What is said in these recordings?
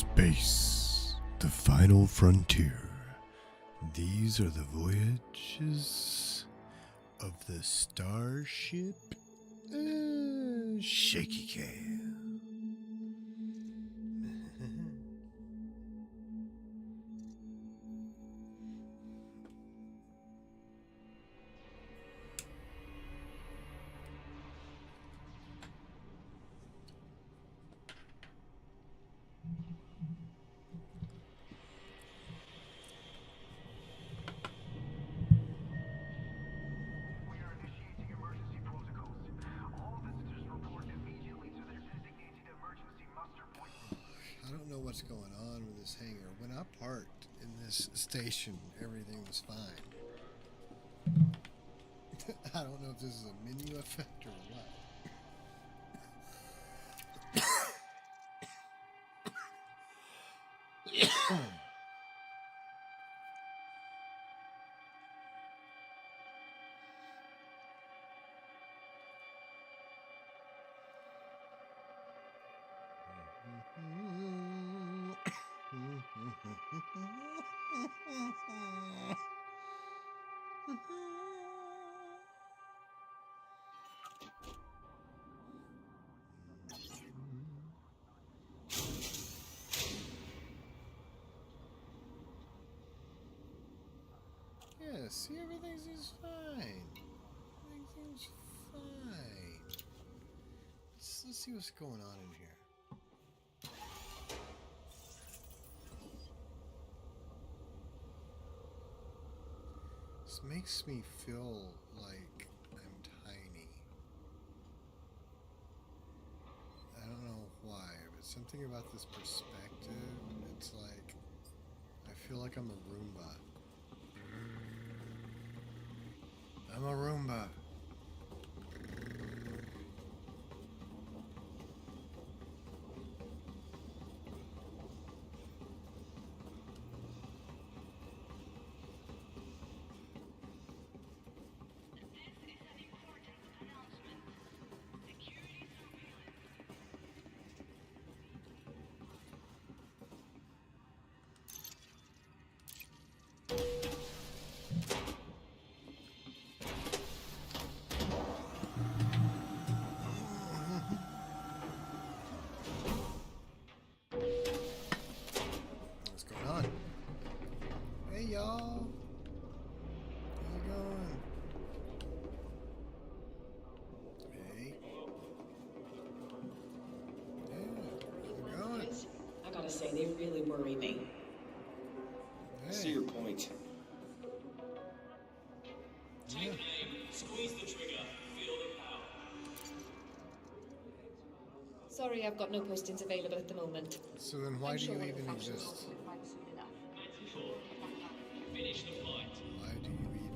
Space, the final frontier. These are the voyages of the starship Shaky Cam. I don't know what's going on with this hangar. When I parked in this station, everything was fine. I don't know if this is a menu effect or what. Yeah, see, everything seems fine. Everything seems fine. Let's see what's going on in here. This makes me feel like I'm tiny. I don't know why, but something about this perspective, it's like I feel like I'm a Roomba. I'm a Roomba. What's going on? Hey, y'all. How's it going? Hey. Yeah, how's it going? I gotta say, they really worry me. I see your point. Yeah. Squeeze the trigger. Feel the power. Sorry, I've got no postings available at the moment. So then why do you even exist? Finish the flight. Why do you even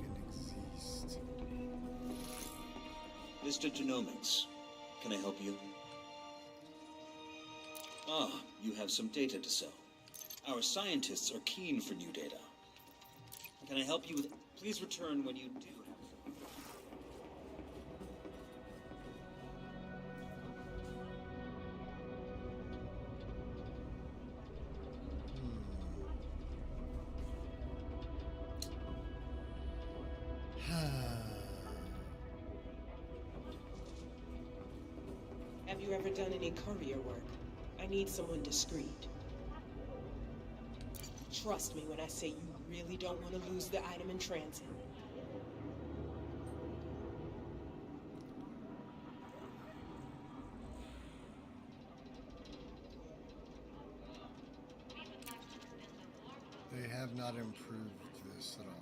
exist? Mr. Genomics, can I help you? Ah, you have some data to sell. Our scientists are keen for new data. Can I help you with... Please return when you do have some. Have you ever done any courier work? I need someone discreet. Trust me when I say you really don't want to lose the item in transit. They have not improved this at all.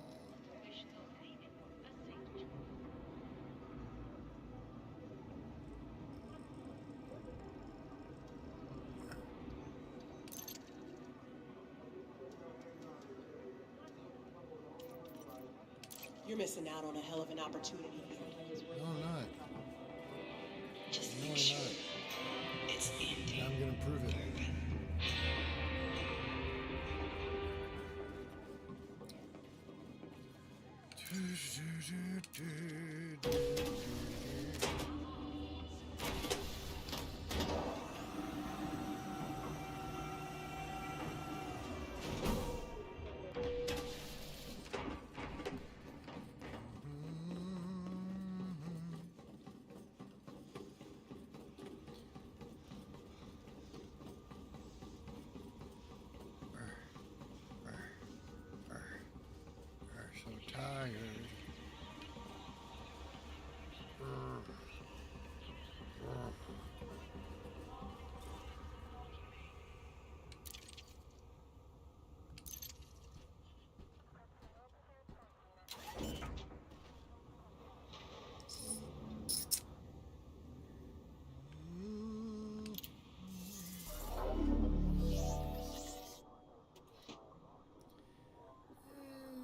You're missing out on a hell of an opportunity. No, I'm not. Just No, I'm make sure not. it's empty. I'm gonna prove it. tired.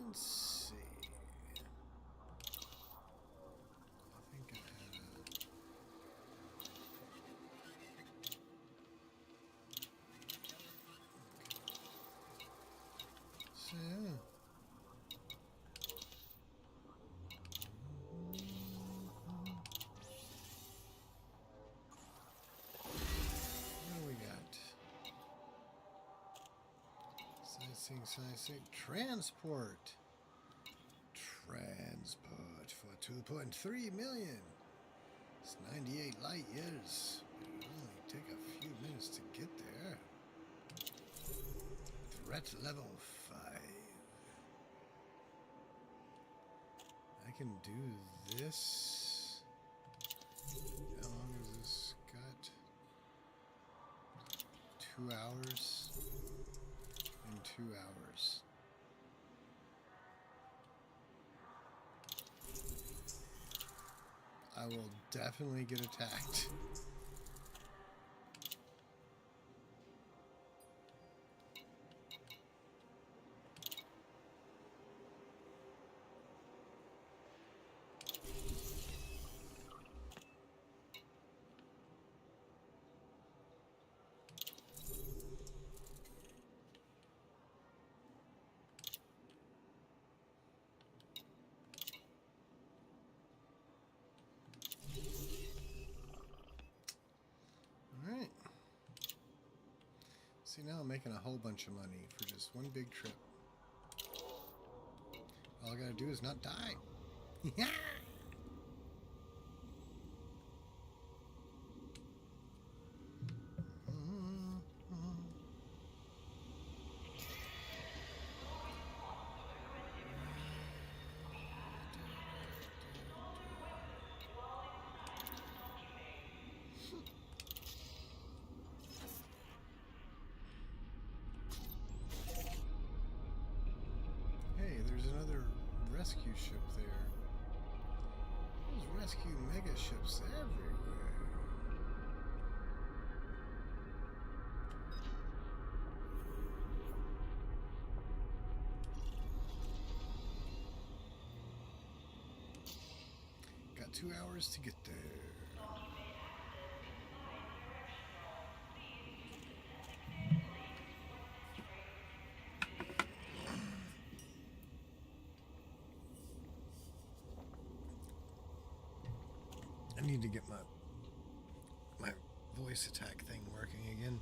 Let's see. I think I had a... So, what do we got? Sightseeing. Transport for 2.3 million. It's 98 light years. It'll only take a few minutes to get there. Threat level 5. I can do this. How long has this got? 2 hours. In 2 hours. I will definitely get attacked. See, now I'm making a whole bunch of money for just one big trip. All I gotta do is not die. Yeah! Rescue ship there. There's rescue mega ships everywhere. Got 2 hours to get there. I need to get my voice attack thing working again.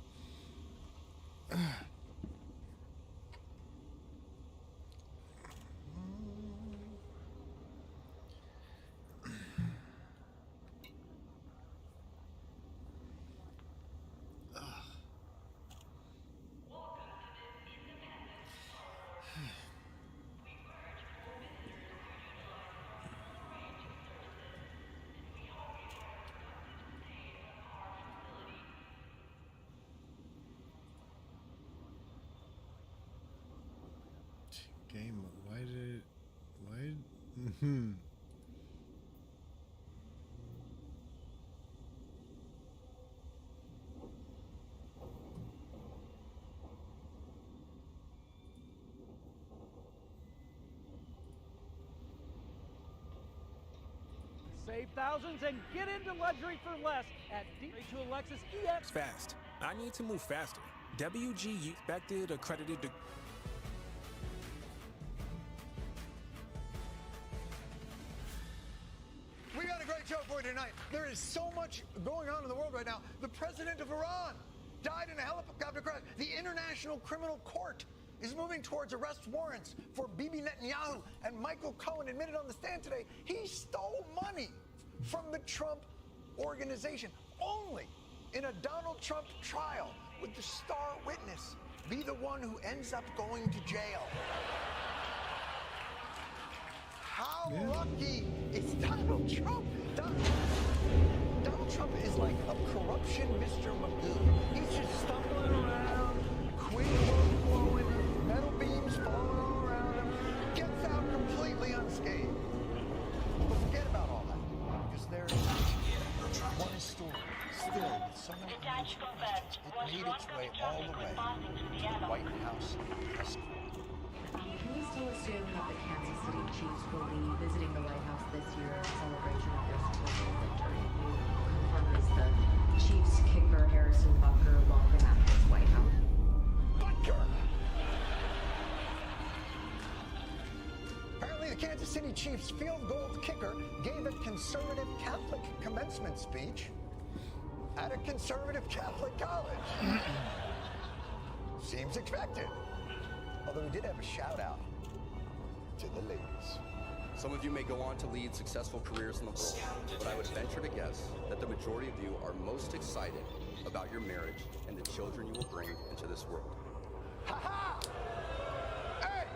Game, why did it, why, Save thousands and get into luxury for less at D2 Lexus EX. Fast. I need to move faster. WG expected, accredited to... We got a great show for you tonight. There is so much going on in the world right now. The president of Iran died in a helicopter crash. The International Criminal Court is moving towards arrest warrants for Bibi Netanyahu, and Michael Cohen admitted on the stand today he stole money from the Trump organization. Only in a Donald Trump trial would the star witness be the one who ends up going to jail. Yeah. lucky it's Donald Trump. Donald Trump is like a corruption Mr. Magoo. He's just stumbling around, queen blowing, metal beams falling all around him, gets out completely unscathed. But forget about all that, because there's one story still with someone unusual. It made its way all the way to the White House press corps. Can we still assume that the Kansas City Chiefs will be visiting the White House this year in celebration of their Super Bowl victory? Confirm is the Chiefs kicker Harrison Butker welcome at this White House. Butker! Apparently, the Kansas City Chiefs field goal kicker gave a conservative Catholic commencement speech at a conservative Catholic college. Seems expected. Although he did have a shout out to the ladies. Some of you may go on to lead successful careers in the world, but I would venture to guess that the majority of you are most excited about your marriage and the children you will bring into this world. Ha-ha! Hey!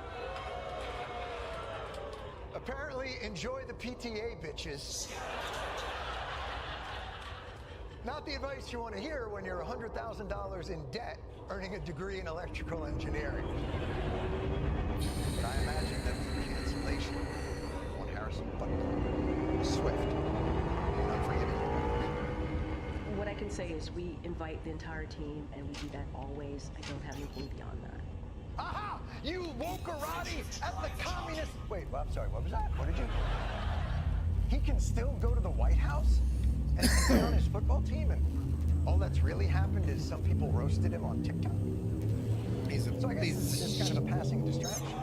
Apparently, enjoy the PTA, bitches. Not the advice you want to hear when you're $100,000 in debt, earning a degree in electrical engineering. But I imagine that the cancellation on Harrison Butker was swift and unforgiving. What I can say is we invite the entire team, and we do that always. I don't have anything beyond that. Aha! You wokerati at the communist... Wait, well, I'm sorry, what was that? What did you... He can still go to the White House and play on his football team, and all that's really happened is some people roasted him on TikTok? So I guess this is just kind of a passing distraction.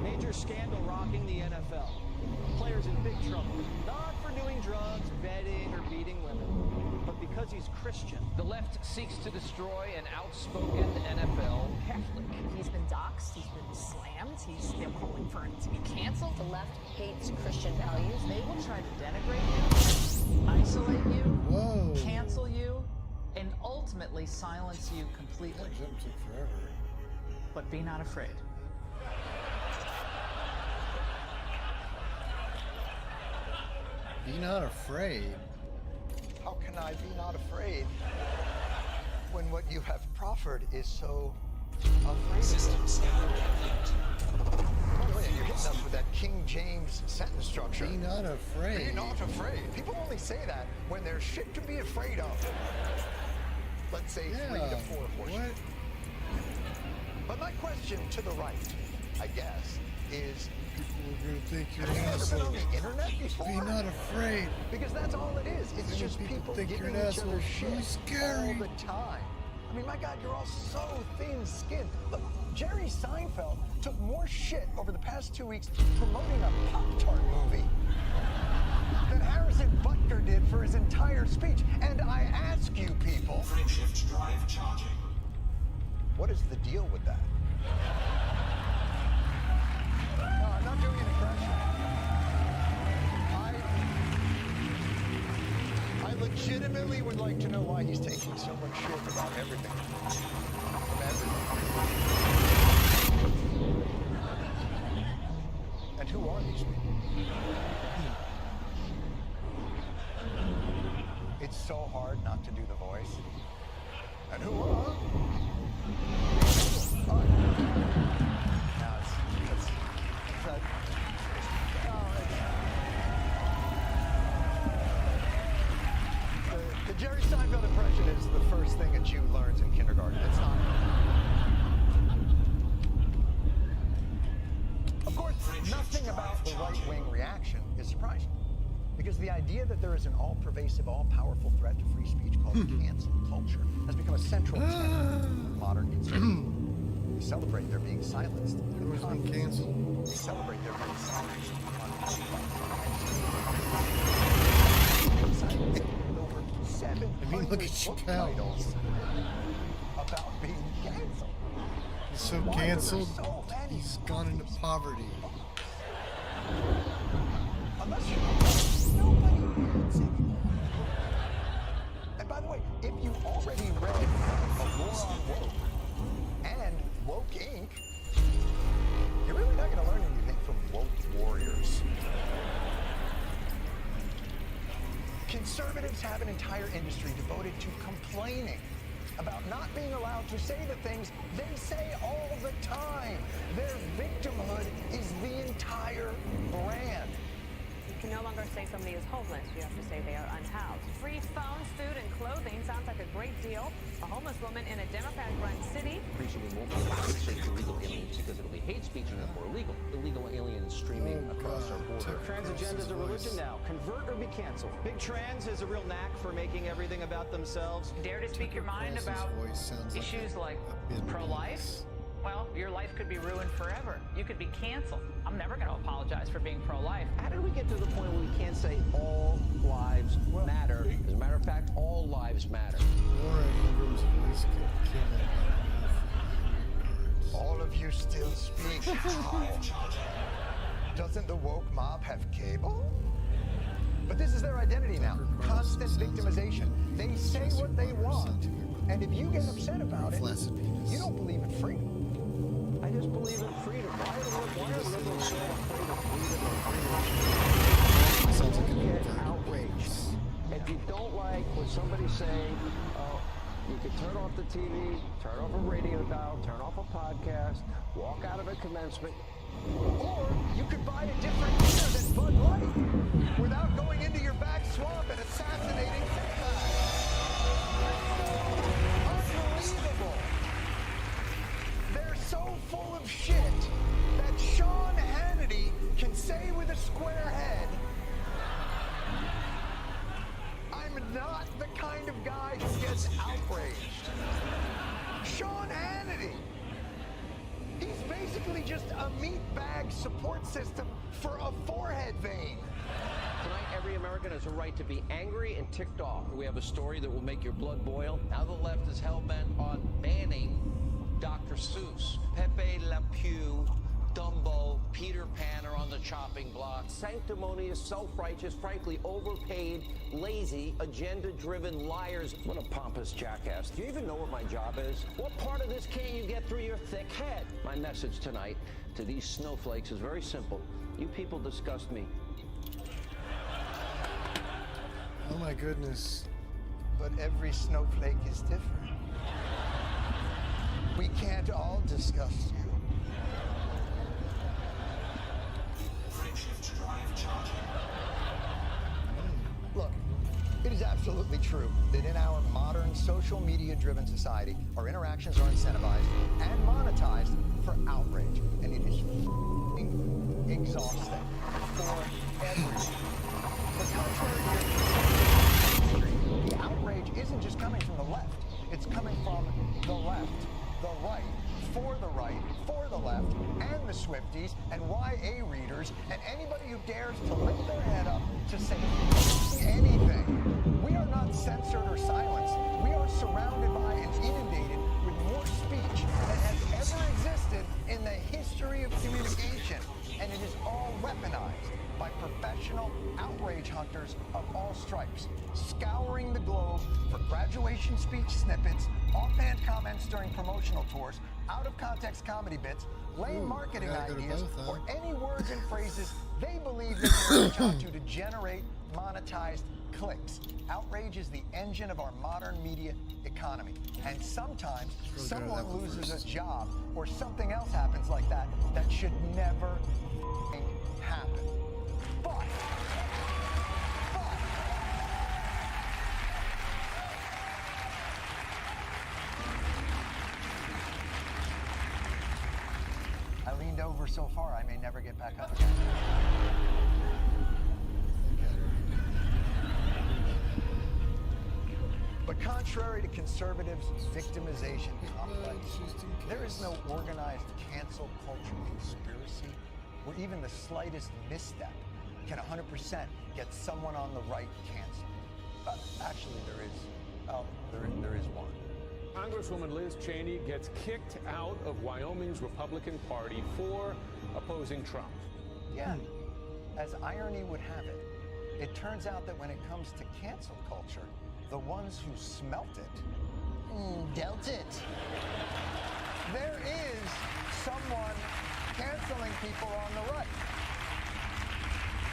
Major scandal rocking the NFL. Players in big trouble. Not for doing drugs, betting, or beating women, but because he's Christian. The left seeks to destroy an outspoken NFL Catholic. He's been doxxed, he's been slammed, they're calling for him to be canceled. The left hates Christian values. They will try to denigrate you, isolate you, cancel you, and ultimately silence you completely. That took forever. But be not afraid. Be not afraid. How can I be not afraid when what you have proffered is so afraid? System scanner complete. By the way, you're hitting us with that King James sentence structure. Be not afraid. Be not afraid. People only say that when there's shit to be afraid of. Let's say 3 to 4 abortions. What? But my question to the right, I guess, is... People are going to think you're have an you ever asshole. been on the internet before? Be not afraid. Because that's all it is. It's Then just people people think you're giving an each other asshole. shit She's scary. all the time. I mean, my God, you're all so thin-skinned. Look, Jerry Seinfeld took more shit over the past 2 weeks promoting a Pop-Tart movie than Harrison Butker did for his entire speech. And I ask you people... Frameshift drive charging. What is the deal with that? No, I'm not doing an impression. I legitimately would like to know why he's taking so much shit about everything. From everything. And who are these people? It's so hard not to do the voice. And who are? Oh, now it's the Jerry Seinfeld impression is the first thing a Jew learns in kindergarten. It's not. Of course, nothing about the right-wing reaction is surprising. Because the idea that there is an all-pervasive, all-powerful threat to free speech called cancel culture has become a central tenet of modern conservatism. We celebrate their being silenced. Everyone's been canceled. We celebrate their being silenced on over 700 look at book Chappelle. titles about being canceled. He's so Why are there canceled, so many he's gone into poverty. Unless you nobody reads anymore. And by the way, if you already read A War on Woke and Woke Conservatives have an entire industry devoted to complaining about not being allowed to say the things they say all the time. Their victimhood is the entire brand. You can no longer say somebody is homeless. You have to say they are unhoused. Free phones, food, and clothing sounds like a great deal. A homeless woman in a Democratic-run city. Appreciably won't be allowed to say illegal aliens because it'll be hate speech and therefore illegal. Illegal aliens streaming across our border. Trans agenda's a religion now. Convert or be canceled. Big Trans has a real knack for making everything about themselves. Dare to speak your mind about issues like pro-life? Well, your life could be ruined forever. You could be canceled. I'm never going to apologize for being pro-life. How did we get to the point where we can't say all lives matter? As a matter of fact, all lives matter. Laura Ingraham's voice could kill it. All of you still speak. Doesn't the woke mob have cable? But this is their identity now. Constant victimization. They say what they want. And if you get upset about it, you don't believe in freedom. I just believe in freedom. Why are liberals so afraid of freedom? Don't get outraged. If you don't like what somebody's saying, you can turn off the TV, turn off a radio dial, turn off a podcast, walk out of a commencement. Or you could buy a different beer than Bud Light without going into your back swamp and assassinating Unbelievable. They're so full of shit that Sean Hannity can say with a square head, I'm not the kind of guy who gets outraged. Sean Hannity. He's basically just a meat bag support system for a forehead vein. Tonight, every American has a right to be angry and ticked off. We have a story that will make your blood boil. Now the left is hell-bent on banning Dr. Seuss. Pepe Le Pew, Dumbo, Peter Pan are on the chopping block. Sanctimonious, self-righteous, frankly overpaid, lazy, agenda-driven liars. What a pompous jackass. Do you even know what my job is? What part of this can't you get through your thick head? My message tonight to these snowflakes is very simple. You people disgust me. Oh my goodness. But every snowflake is different. We can't all disgust you. Look, it is absolutely true that in our modern social media-driven society, our interactions are incentivized and monetized for outrage. And it is exhausting for everyone. But contrary to your the outrage isn't just coming from the left. It's coming from the left, the right, for the left, and the Swifties, and YA readers, and anybody who dares to lift their head up to say anything. We are not censored or silenced. We are surrounded by and inundated with more speech than has ever existed in the history of communication, and it is all weaponized by professional outrage hunters of all stripes, scouring the globe for graduation speech snippets, offhand comments during promotional tours, out-of-context comedy bits, lame marketing ideas, or any words and phrases they believe they can reach out to generate monetized clicks. Outrage is the engine of our modern media economy. And sometimes someone loses a job or something else happens like that that should never happen. But I leaned over so far I may never get back up again. But contrary to conservatives' victimization complex, there is no organized cancel culture conspiracy where even the slightest misstep can 100% get someone on the right canceled. Actually, there is. There is one. Congresswoman Liz Cheney gets kicked out of Wyoming's Republican Party for opposing Trump. Yeah. As irony would have it, it turns out that when it comes to cancel culture, the ones who smelt it, dealt it. There is someone canceling people on the right.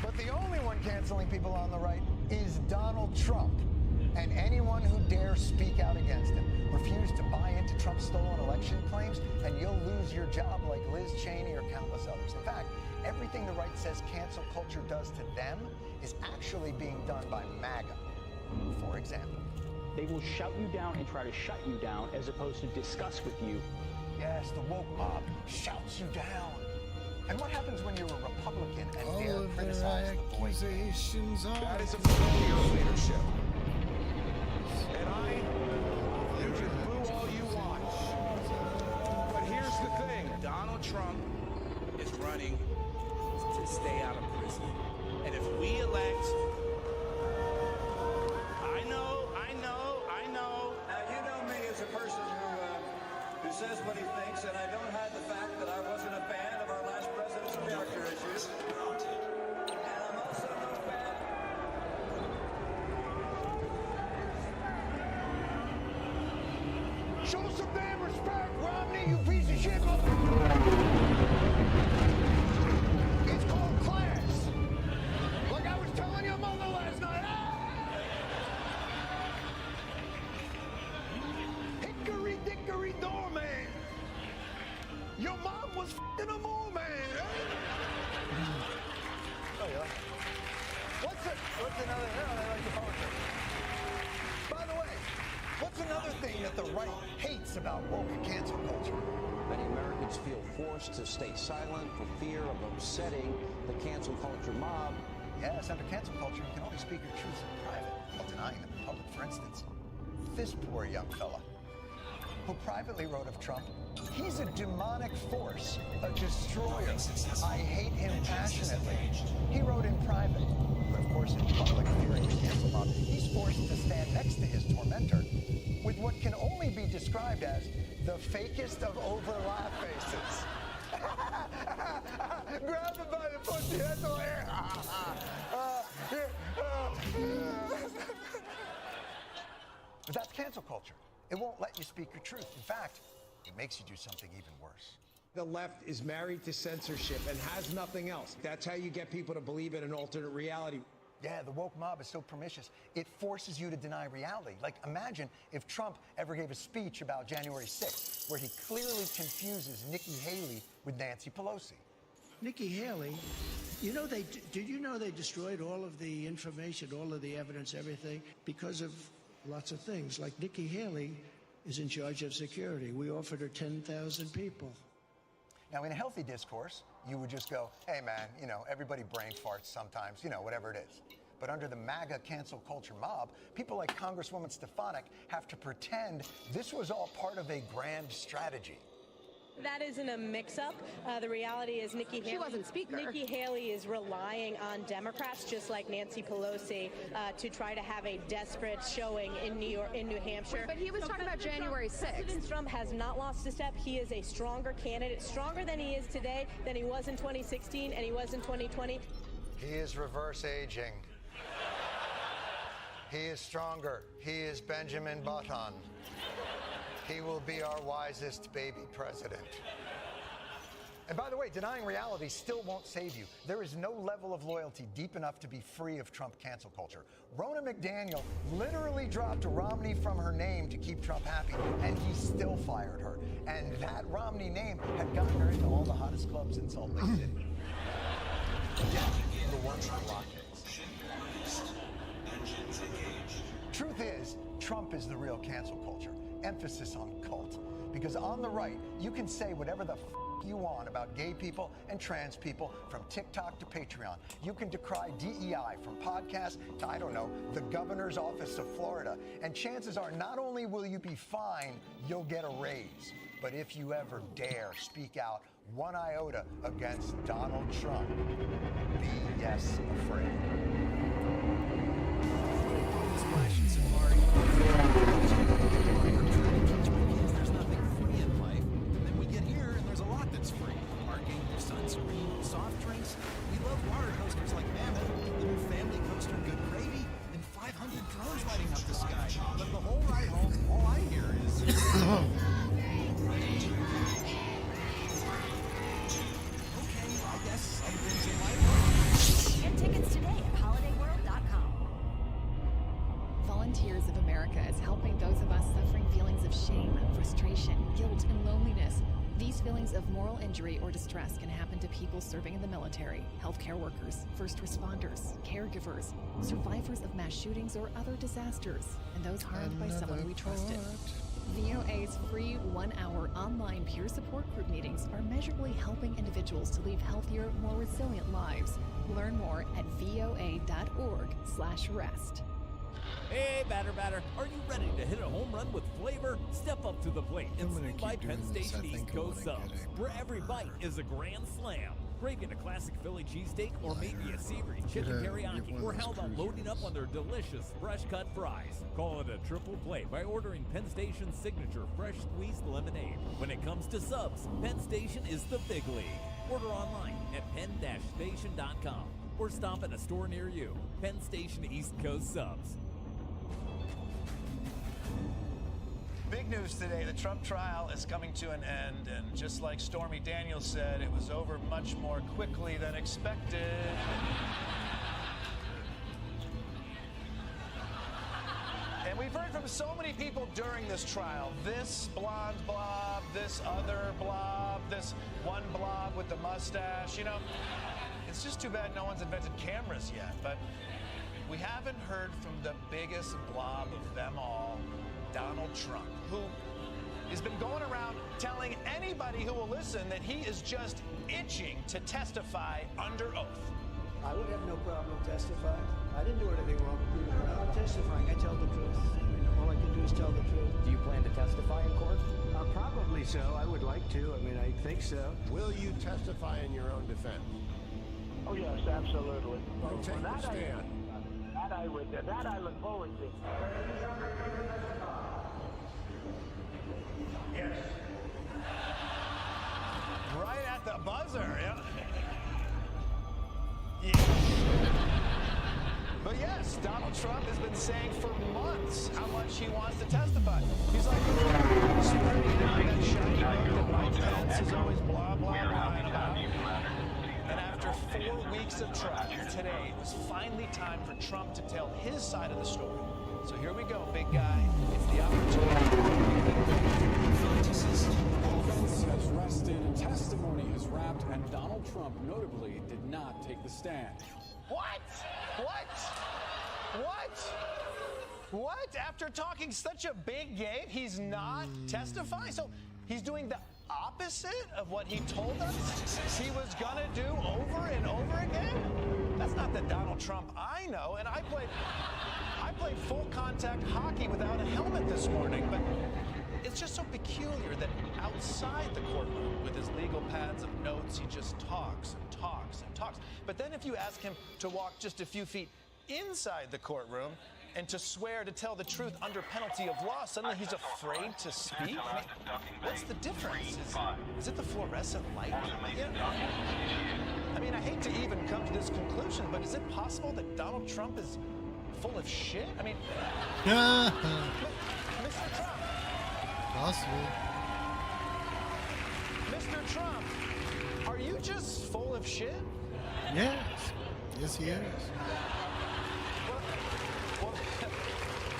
But the only one canceling people on the right is Donald Trump, and anyone who dares speak out against him. Refuse to buy into Trump's stolen election claims, and you'll lose your job like Liz Cheney or countless others. In fact, everything the right says cancel culture does to them is actually being done by MAGA. For example, they will shout you down and try to shut you down as opposed to discuss with you. Yes, the woke mob shouts you down. And what happens when you're a Republican and dare criticize the boy? That is a failure of leadership. And you can boo all you want. But here's the thing. Donald Trump is running to stay out of prison. And if we elect... I know. Now, you know me as a person who says what he thinks, and I don't hide the fact that I wasn't a fan of our last president's character issues. And I'm also no fan. Show some damn respect, Romney, you piece of shit. It's called class. Like I was telling your mother last night. Hickory dickory doorman. Your mom was f***ing a mole man. Oh, yeah. What's another? I like the poetry. By the way, what's another thing that the right hates about woke cancel culture? Many Americans feel forced to stay silent for fear of upsetting the cancel culture mob. Yes, under cancel culture, you can only speak your truths in private while denying them in public. For instance, this poor young fella who privately wrote of Trump, he's a demonic force, a destroyer. I hate him passionately. He wrote in private, but of course in public, fearing the cancel mob, he's forced to stand next to his tormentor with what can only be described as the fakest of overlap faces. Grab him by the pussy, that's the way. But that's cancel culture. It won't let you speak your truth. In fact, it makes you do something even worse. The left is married to censorship and has nothing else. That's how you get people to believe in an alternate reality. Yeah, the woke mob is so pernicious, it forces you to deny reality. Like, imagine if Trump ever gave a speech about January 6th, where he clearly confuses Nikki Haley with Nancy Pelosi. Nikki Haley, did you know they destroyed all of the information, all of the evidence, everything, because of lots of things? Like Nikki Haley is in charge of security. We offered her 10,000 people. Now, in a healthy discourse, you would just go, hey, man, everybody brain farts sometimes, whatever it is. But under the MAGA cancel culture mob, people like Congresswoman Stefanik have to pretend this was all part of a grand strategy. That isn't a mix-up. The reality is Nikki Haley... She wasn't speaker. Nikki Haley is relying on Democrats, just like Nancy Pelosi, to try to have a desperate showing in New Hampshire. But he was talking about January 6th. President Trump has not lost a step. He is a stronger candidate, stronger than he is today, than he was in 2016 and he was in 2020. He is reverse aging. He is stronger. He is Benjamin Button. He will be our wisest baby president. And by the way, denying reality still won't save you. There is no level of loyalty deep enough to be free of Trump cancel culture. Ronna McDaniel literally dropped Romney from her name to keep Trump happy, and he still fired her. And that Romney name had gotten her into all the hottest clubs in Salt Lake City. Yeah, the ones in blockades. Truth is, Trump is the real cancel culture. Emphasis on cult. Because on the right, you can say whatever the you want about gay people and trans people, from TikTok to Patreon. You can decry DEI from podcasts to, I don't know, the governor's office of Florida. And chances are not only will you be fined, you'll get a raise. But if you ever dare speak out one iota against Donald Trump, be yes afraid. There's nothing free in life. And then we get here and there's a lot that's free. Parking, sunscreen, soft drinks. We love water coasters like Mammoth, the new family coaster Good Gravy, and 500 drones lighting up the sky. But the whole ride home, all I hear is... Okay, I guess I've been to my... Get tickets today at holidayworld.com. feelings of moral injury or distress can happen to people serving in the military, healthcare workers, first responders, caregivers, survivors of mass shootings or other disasters, and those harmed by someone we trusted. VOA's free 1-hour online peer support group meetings are measurably helping individuals to lead healthier, more resilient lives. Learn more at voa.org/rest. Hey, batter, are you ready to hit a home run with flavor? Step up to the plate and swing by Penn Station East Coast Subs, where every bite is a grand slam. Craving a classic Philly cheesesteak or maybe a savory chicken teriyaki? Or how about loading up on their delicious fresh-cut fries? Call it a triple play by ordering Penn Station's signature fresh squeezed lemonade. When it comes to subs, Penn Station is the big league. Order online at penn-station.com or stop at a store near you. Penn Station East Coast Subs. Big news today. The Trump trial is coming to an end, and just like Stormy Daniels said, it was over much more quickly than expected. And we've heard from so many people during this trial. This blonde blob, this other blob, this one blob with the mustache. You know, it's just too bad no one's invented cameras yet, but we haven't heard from the biggest blob of them all, Donald Trump, who has been going around telling anybody who will listen that he is just itching to testify under oath. I would have no problem testifying. I didn't do anything wrong. I'm testifying. I tell the truth. All I can do is tell the truth. Do you plan to testify in court? Probably so. I would like to. I think so. Will you testify in your own defense? Oh, yes, absolutely. Well, take the stand. That I look forward to. Yes. Right at the buzzer, yeah. But yes, Donald Trump has been saying for months how much he wants to testify. He's like spreading out that shiny book that Mike Pence is always blah, blah, blah about. And after 4 weeks of trial, today it was finally time for Trump to tell his side of the story. So here we go, big guy. It's the opportunity. Defense has rested, testimony has wrapped, and Donald Trump notably did not take the stand. What? After talking such a big game, he's not testifying? So he's doing the opposite of what he told us he was gonna do over and over again? That's not the Donald Trump I know, and I played full contact hockey without a helmet this morning, but it's just so peculiar that outside the courtroom with his legal pads of notes, he just talks and talks and talks. But then if you ask him to walk just a few feet inside the courtroom and to swear to tell the truth under penalty of law, suddenly he's afraid to speak? I mean, what's the difference? Is it the fluorescent light? I mean, I hate to even come to this conclusion, but is it possible that Donald Trump is full of shit? I mean, Mr. Trump. Possible. Mr. Trump, are you just full of shit? Yes. Yes, he is. Well,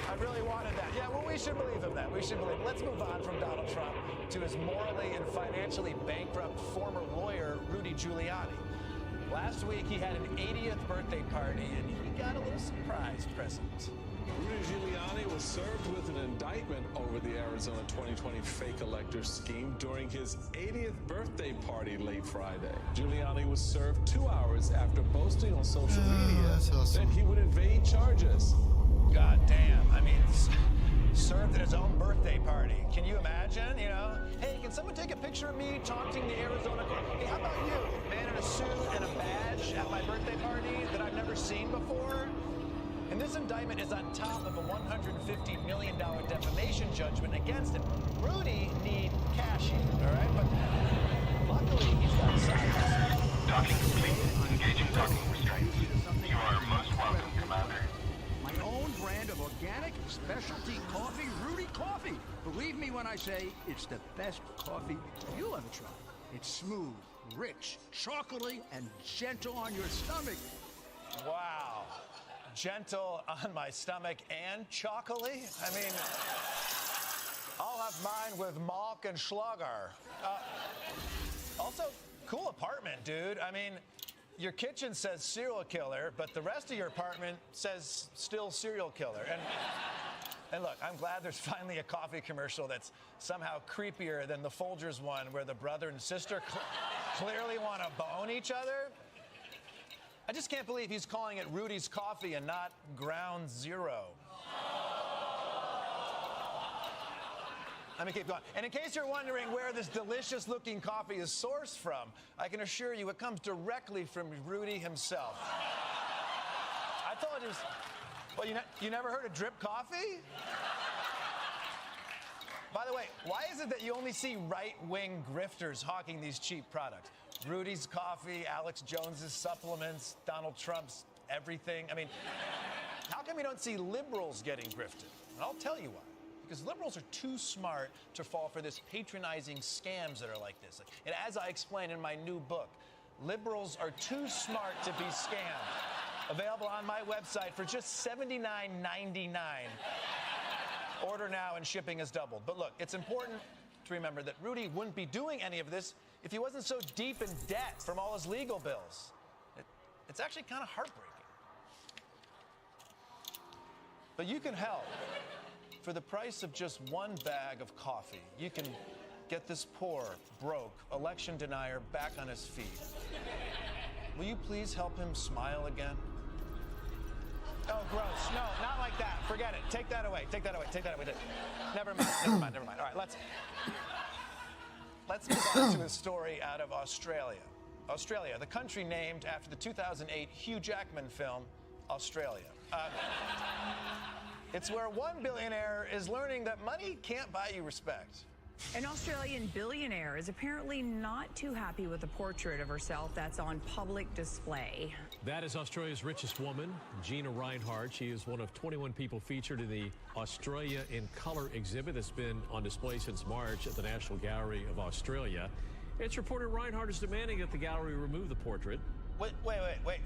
I really wanted that. Yeah, well, we should believe him then. We should believe him. Let's move on from Donald Trump to his morally and financially bankrupt former lawyer, Rudy Giuliani. Last week, he had an 80th birthday party, and he got a little surprise present. Rudy Giuliani was served with an indictment over the Arizona 2020 fake elector scheme during his 80th birthday party late Friday. Giuliani was served 2 hours after boasting on social media that he would evade charges. God damn. I mean, served at his own birthday party. Can you imagine? You know, hey, can someone take a picture of me taunting the Arizona? Hey, how about you? Man in a suit and a badge at my birthday party that I've never seen before? And this indictment is on top of a $150 million defamation judgment against him. Rudy need cash here, all right? But luckily, he's got a side hustle. Docking complete. Engaging docking restraints. You are most welcome, Commander. My own brand of organic specialty coffee, Rudy Coffee. Believe me when I say it's the best coffee you'll ever try. It's smooth, rich, chocolatey, and gentle on your stomach. Wow. Gentle on my stomach and chocolatey? I mean, I'll have mine with Malk and Schlager. Also, cool apartment, dude. I mean, your kitchen says serial killer, but the rest of your apartment says still serial killer. And look, I'm glad there's finally a coffee commercial that's somehow creepier than the Folgers one where the brother and sister clearly want to bone each other. I just can't believe he's calling it Rudy's Coffee and not Ground Zero. Let me keep going. And in case you're wondering where this delicious-looking coffee is sourced from, I can assure you it comes directly from Rudy himself. I told you. Well, you never heard of drip coffee? By the way, why is it that you only see right-wing grifters hawking these cheap products? Rudy's Coffee, Alex Jones's supplements, Donald Trump's everything. I mean, how come we don't see liberals getting grifted? And I'll tell you why. Because liberals are too smart to fall for this patronizing scams that are like this. And as I explain in my new book, liberals are too smart to be scammed. Available on my website for just $79.99. Order now and shipping is doubled. But look, it's important to remember that Rudy wouldn't be doing any of this if he wasn't so deep in debt from all his legal bills. It's actually kind of heartbreaking. But you can help. For the price of just one bag of coffee, you can get this poor, broke, election denier back on his feet. Will you please help him smile again? Oh, gross. No, not like that. Forget it. Take that away. Take that away. Take that away. Never mind. All right, let's move on to a story out of Australia. Australia, the country named after the 2008 Hugh Jackman film, Australia. It's where one billionaire is learning that money can't buy you respect. An Australian billionaire is apparently not too happy with the portrait of herself that's on public display. That is Australia's richest woman, Gina Rinehart. She is one of 21 people featured in the Australia in Color exhibit that's been on display since March at the National Gallery of Australia. It's reported Rinehart is demanding that the gallery remove the portrait. Wait.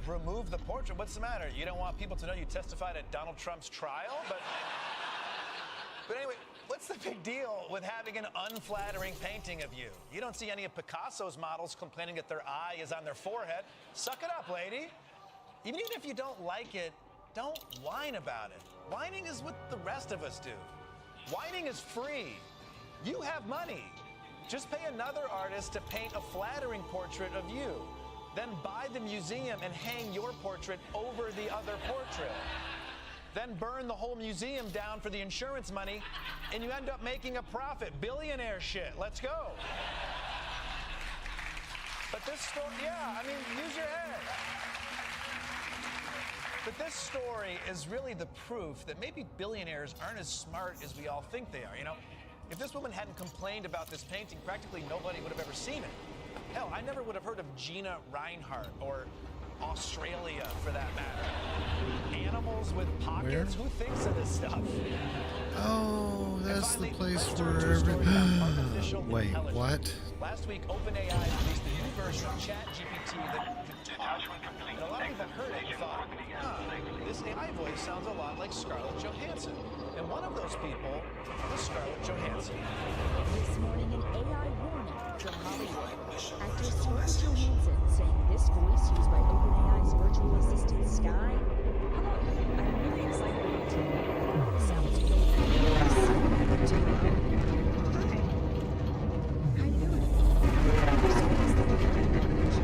Remove the portrait? What's the matter? You don't want people to know you testified at Donald Trump's trial? But anyway, what's the big deal with having an unflattering painting of you? You don't see any of Picasso's models complaining that their eye is on their forehead. Suck it up, lady. Even if you don't like it, don't whine about it. Whining is what the rest of us do. Whining is free. You have money. Just pay another artist to paint a flattering portrait of you. Then buy the museum and hang your portrait over the other portrait. Then burn the whole museum down for the insurance money, and you end up making a profit. Billionaire shit. Let's go. But this story, use your head. But this story is really the proof that maybe billionaires aren't as smart as we all think they are. You know, if this woman hadn't complained about this painting, practically nobody would have ever seen it. Hell, I never would have heard of Gina Rinehart or Australia, for that matter. Animals with pockets? Where? Who thinks of this stuff? Oh, that's the place where Wait, what? Last week, OpenAI released the new version of ChatGPT that could talk. And a lot of people heard it and thought, this AI voice sounds a lot like Scarlett Johansson. And one of those people was Scarlett Johansson. This morning, an AI warning from Hollywood. Actor Scarlett Johansson saying this voice used by OpenAI's virtual assistant Sky. Hello, I'm really excited to meet you. Sounds great. Hi. How you doing?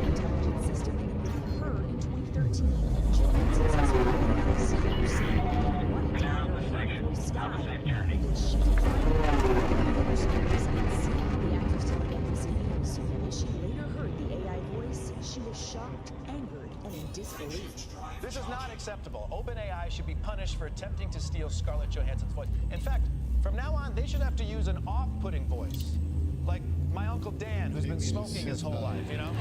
Intelligence system that her in 2013. Johansson says OpenAI's CEO wanted to have her AI voice Sky, which she she later heard the AI voice, she was shocked, angered, and in disbelief. This is not acceptable. OpenAI should be punished for attempting to steal Scarlett Johansson's voice. In fact, from now on, they should have to use an off-putting voice. Like my Uncle Dan, who's been smoking his whole life, you know?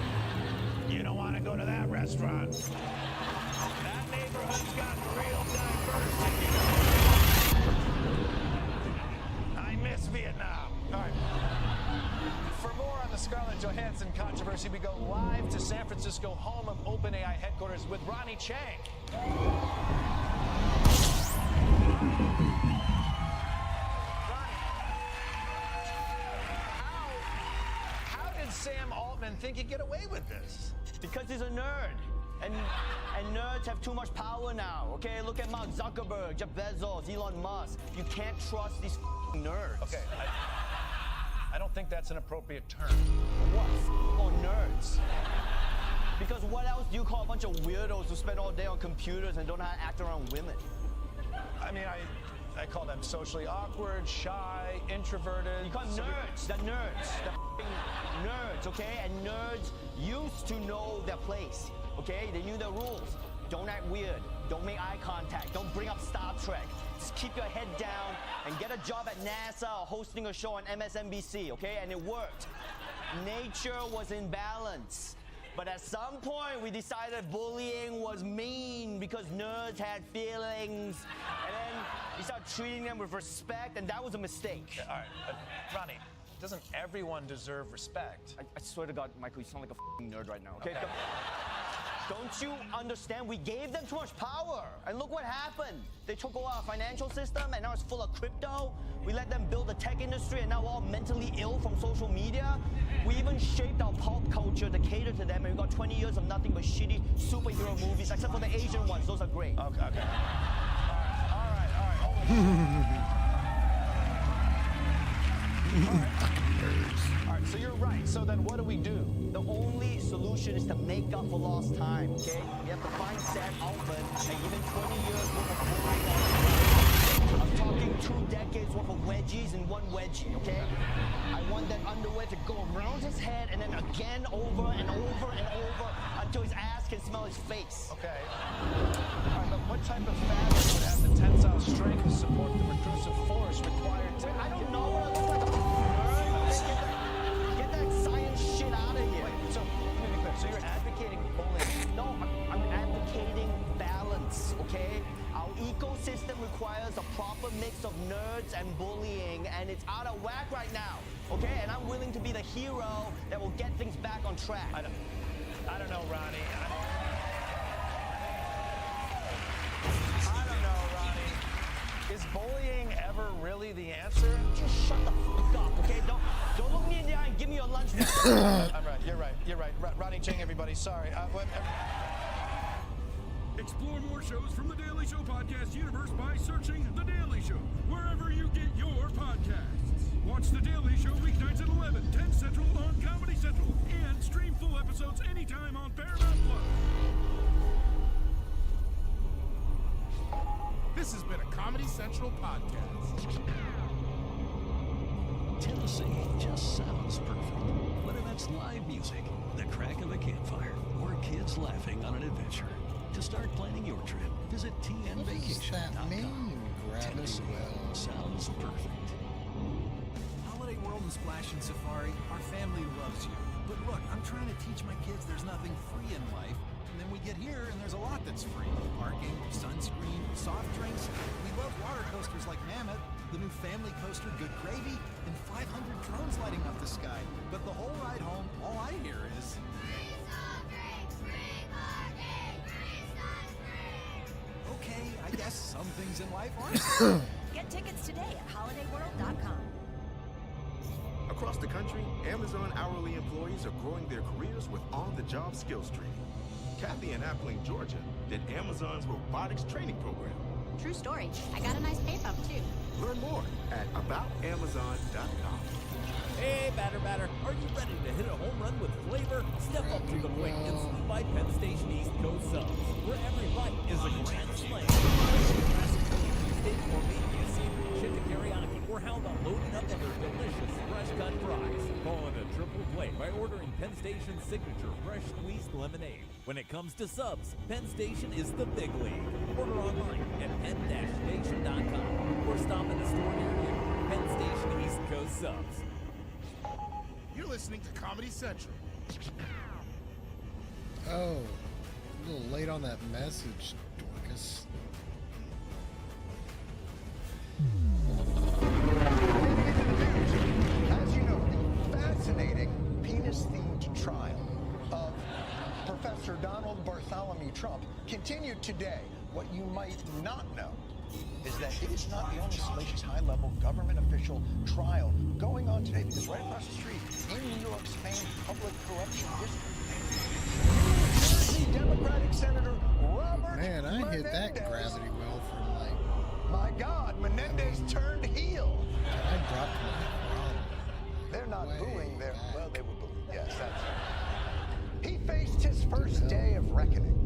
You don't want to go to that restaurant. That neighborhood's got real diversity. I miss Vietnam. All right. For more on the Scarlett Johansson controversy, we go live to San Francisco, home of OpenAI headquarters, with Ronnie Chang. Sam Altman think he'd get away with this? Because he's a nerd. And nerds have too much power now, okay? Look at Mark Zuckerberg, Jeff Bezos, Elon Musk. You can't trust these nerds. Okay, I don't think that's an appropriate term. What? Oh, nerds. Because what else do you call a bunch of weirdos who spend all day on computers and don't know how to act around women? I mean, I call them socially awkward, shy, introverted. You call them nerds. They're nerds. They're f***ing nerds, okay? And nerds used to know their place, okay? They knew their rules. Don't act weird. Don't make eye contact. Don't bring up Star Trek. Just keep your head down and get a job at NASA or hosting a show on MSNBC, okay? And it worked. Nature was in balance. But at some point, we decided bullying was mean because nerds had feelings. And then we started treating them with respect, and that was a mistake. Okay, all right, Ronnie, doesn't everyone deserve respect? I swear to God, Michael, you sound like a f***ing nerd right now, okay? Don't you understand? We gave them too much power. And look what happened. They took over our financial system, and now it's full of crypto. We let them build the tech industry, and now we're all mentally ill from social media. We even shaped our pulp culture to cater to them, and we got 20 years of nothing but shitty superhero movies, except for the Asian ones. Those are great. Okay. All right. All right, so you're right. So then what do we do? The only solution is to make up for lost time, okay? You have to find Sam Altman and give him 20 years worth of bullying. I'm talking 2 decades worth of wedgies and 1 wedgie, okay? I want that underwear to go around his head and then again over and over and over until his ass can smell his face. Okay. All right, but what type of fabric would have the tensile strength to support the recursive force required to... I don't know what I look like a nerd. Get that science shit out of here. Wait, so let me be clear. So you're advocating bullying? No, I'm advocating balance, okay? Our ecosystem requires a proper mix of nerds and bullying, and it's out of whack right now, okay? And I'm willing to be the hero that will get things back on track. I don't know, Ronnie. I don't know, Ronnie. Is bullying ever really the answer? Just shut the fuck up, okay? Don't look me in the eye and give me your lunch. I'm right. You're right. Ronnie Ching, everybody. Sorry. Explore more shows from The Daily Show podcast universe by searching The Daily Show wherever you get your podcasts. Watch The Daily Show weeknights at 11, 10 Central on Comedy Central, and stream full episodes anytime on Paramount+. This has been a Comedy Central podcast. Tennessee just sounds perfect. Whether that's live music, the crack of a campfire, or kids laughing on an adventure. To start planning your trip, visit tnvacation.com. Tennessee sounds perfect. Holiday World and Splash and Safari, our family loves you. But look, I'm trying to teach my kids there's nothing free in life. And then we get here and there's a lot that's free. Parking, sunscreen, soft drinks. We love water coasters like Mammoth, the new family coaster Good Gravy, and 500 drones lighting up the sky. But the whole ride home, all I hear is... Okay, I guess some things in life aren't. Get tickets today at holidayworld.com. Across the country, Amazon hourly employees are growing their careers with on-the-job skills training. Kathy in Appling, Georgia, did Amazon's robotics training program. True story. I got a nice pay bump, too. Learn more at aboutamazon.com. Hey, batter. Are you ready to hit a home run with flavor? Step up to the plate and swing by Penn Station East Coast Subs, where every bite is a grand slam. Steak or meat, you see chicken teriyaki, or how about loading up on their delicious fresh-cut fries? Call it a triple play by ordering Penn Station's signature fresh squeezed lemonade. When it comes to subs, Penn Station is the big league. Order online at penn-station.com or stop in a store near you. Penn Station East Coast Subs. You're listening to Comedy Central. Oh, a little late on that message, Dorcas. As you know, the fascinating penis-themed trial of Professor Donald Bartholomew Trump continued today. What you might not know is that it is not the only salacious high-level government official trial going on today, because right across the street in New York's famed public corruption district. Democratic Senator Robert Man, I hit that Menendez. gravity well from like... My God, Menendez turned heel. I dropped my They're not booing there. Well, they were booing. Yes, that's right. He faced his first day of reckoning.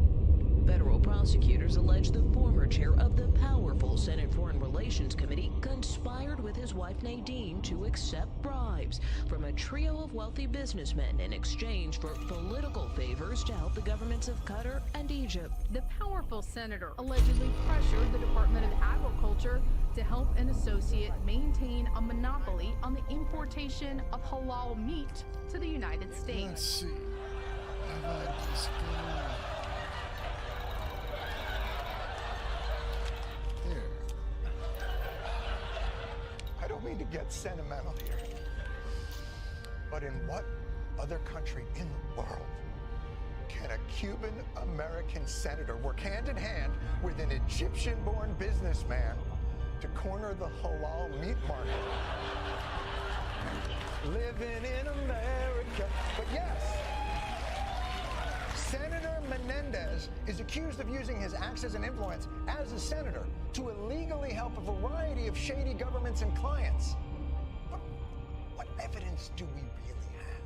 Federal prosecutors allege the former chair of the powerful Senate Foreign Relations Committee conspired with his wife Nadine to accept bribes from a trio of wealthy businessmen in exchange for political favors to help the governments of Qatar and Egypt. The powerful senator allegedly pressured the Department of Agriculture to help an associate maintain a monopoly on the importation of halal meat to the United States. Let's see. How about this guy? There. I don't mean to get sentimental here, but in what other country in the world can a Cuban-American senator work hand in hand with an Egyptian-born businessman to corner the halal meat market? Living in America. But yes, Senator Menendez is accused of using his access and influence as a senator to illegally help a variety of shady governments and clients. But what evidence do we really have?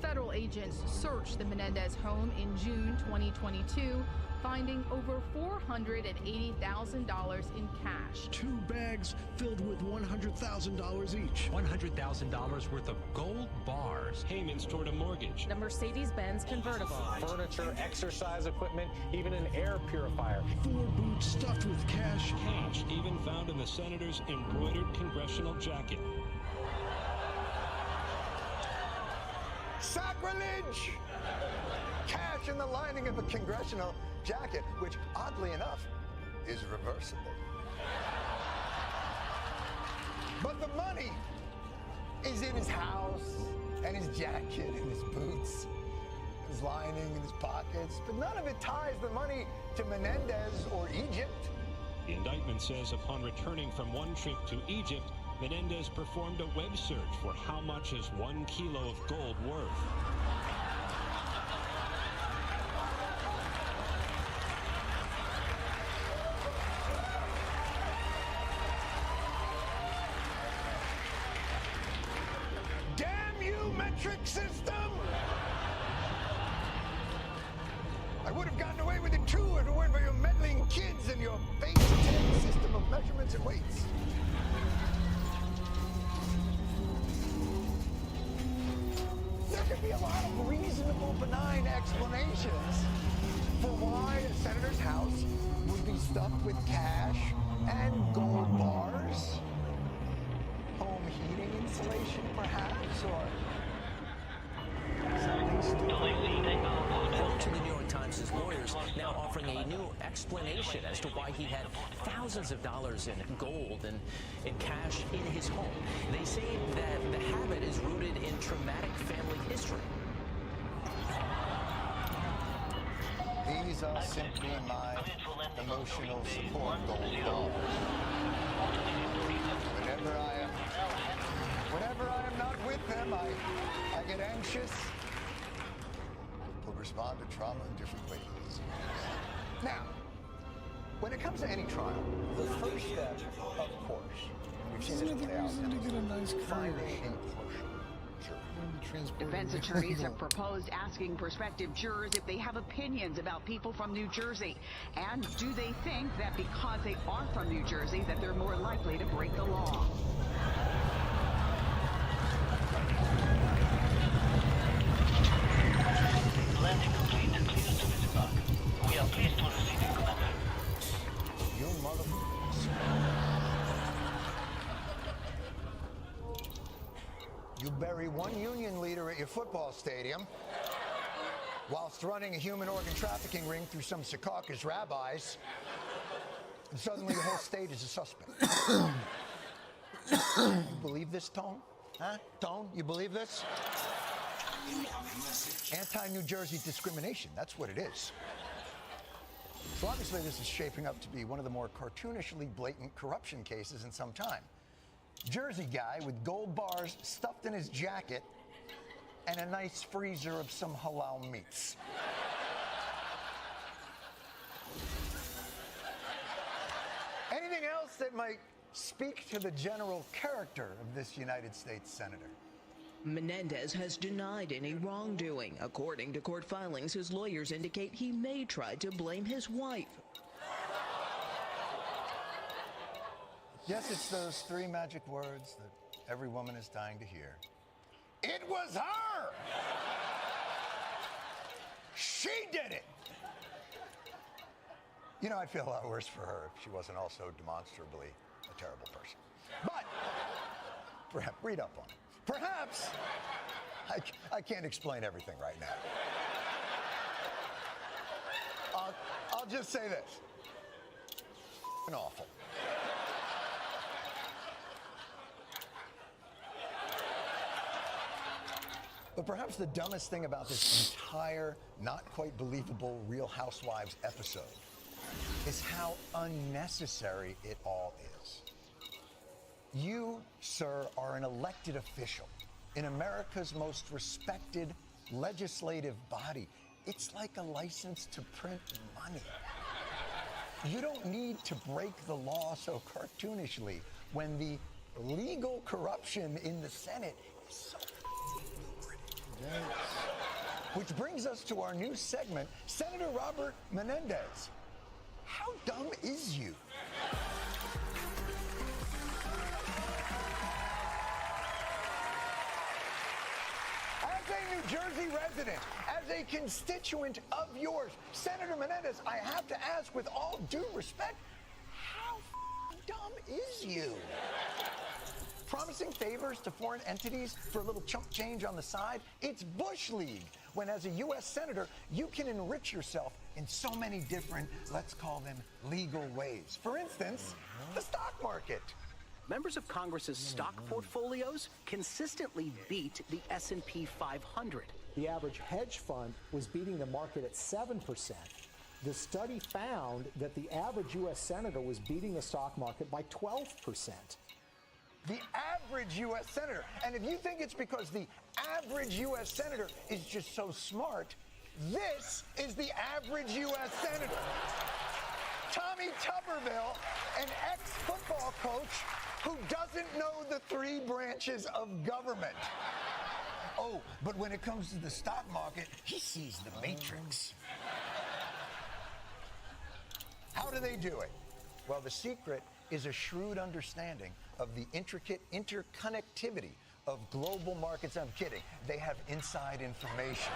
Federal agents searched the Menendez home in June 2022, finding over $480,000 in cash. 2 bags filled with $100,000 each. $100,000 worth of gold bars. Payments toward a mortgage. The Mercedes-Benz convertible. Furniture, exercise equipment, even an air purifier. 4 boots stuffed with cash. Cash even found in the senator's embroidered congressional jacket. Sacrilege! Cash in the lining of a congressional jacket, which, oddly enough, is reversible. But the money is in his house, and his jacket, and his boots, his lining, and his pockets. But none of it ties the money to Menendez or Egypt. The indictment says upon returning from one trip to Egypt, Menendez performed a web search for how much is 1 kilo of gold worth. Damn you, metric system! I would have gotten away with it too if it weren't for your meddling kids and your fake system of measurements and weights. There could be a lot of reasonable, benign explanations for why a senator's house would be stuffed with cash and gold bars. Home heating insulation, perhaps, or something stupid. According to the New York Times' lawyers now offering a new explanation as to why he had thousands of dollars in gold and in cash in his home. They say that the habit is rooted in traumatic family history. These are simply my emotional support gold bars. Whenever I am not with them, I get anxious. People respond to trauma in different ways. Now, when it comes to any trial, the first step, of course, and we've seen this play out, to get a nice finding impartial jury. Defense attorneys have proposed asking prospective jurors if they have opinions about people from New Jersey. And do they think that because they are from New Jersey that they're more likely to break the law? Landing complete and clear to disembark. We are pleased to receive you, Commander. You motherfuckers. You bury one union leader at your football stadium whilst running a human organ trafficking ring through some Secaucus rabbis, and suddenly the whole state is a suspect. You believe this, Tone? Huh? Tone, you believe this? Anti-New Jersey discrimination, that's what it is. So obviously this is shaping up to be one of the more cartoonishly blatant corruption cases in some time. Jersey guy with gold bars stuffed in his jacket and a nice freezer of some halal meats. Anything else that might speak to the general character of this United States senator? Menendez has denied any wrongdoing. According to court filings, his lawyers indicate he may try to blame his wife. Yes, it's those three magic words that every woman is dying to hear. It was her! She did it! You know, I'd feel a lot worse for her if she wasn't also demonstrably a terrible person. But, perhaps, read up on it. Perhaps, I can't explain everything right now. I'll just say this. Awful. But perhaps the dumbest thing about this entire, not quite believable Real Housewives episode is how unnecessary it all is. You, sir, are an elected official in America's most respected legislative body. It's like a license to print money. You don't need to break the law so cartoonishly when the legal corruption in the Senate is so lucrative. Which brings us to our new segment, Senator Robert Menendez. How dumb is you? As a New Jersey resident, as a constituent of yours, Senator Menendez, I have to ask with all due respect, how dumb is you? Promising favors to foreign entities for a little chump change on the side? It's Bush League, when as a U.S. Senator, you can enrich yourself in so many different, let's call them, legal ways. For instance, the stock market. Members of Congress's stock portfolios consistently beat the S&P 500. The average hedge fund was beating the market at 7%. The study found that the average U.S. senator was beating the stock market by 12%. The average U.S. senator. And if you think it's because the average U.S. senator is just so smart, this is the average U.S. senator. Tommy Tuberville, an ex-football coach who doesn't know the three branches of government. Oh, but when it comes to the stock market, he sees the matrix. How do they do it? Well, the secret is a shrewd understanding of the intricate interconnectivity of global markets. I'm kidding. They have inside information.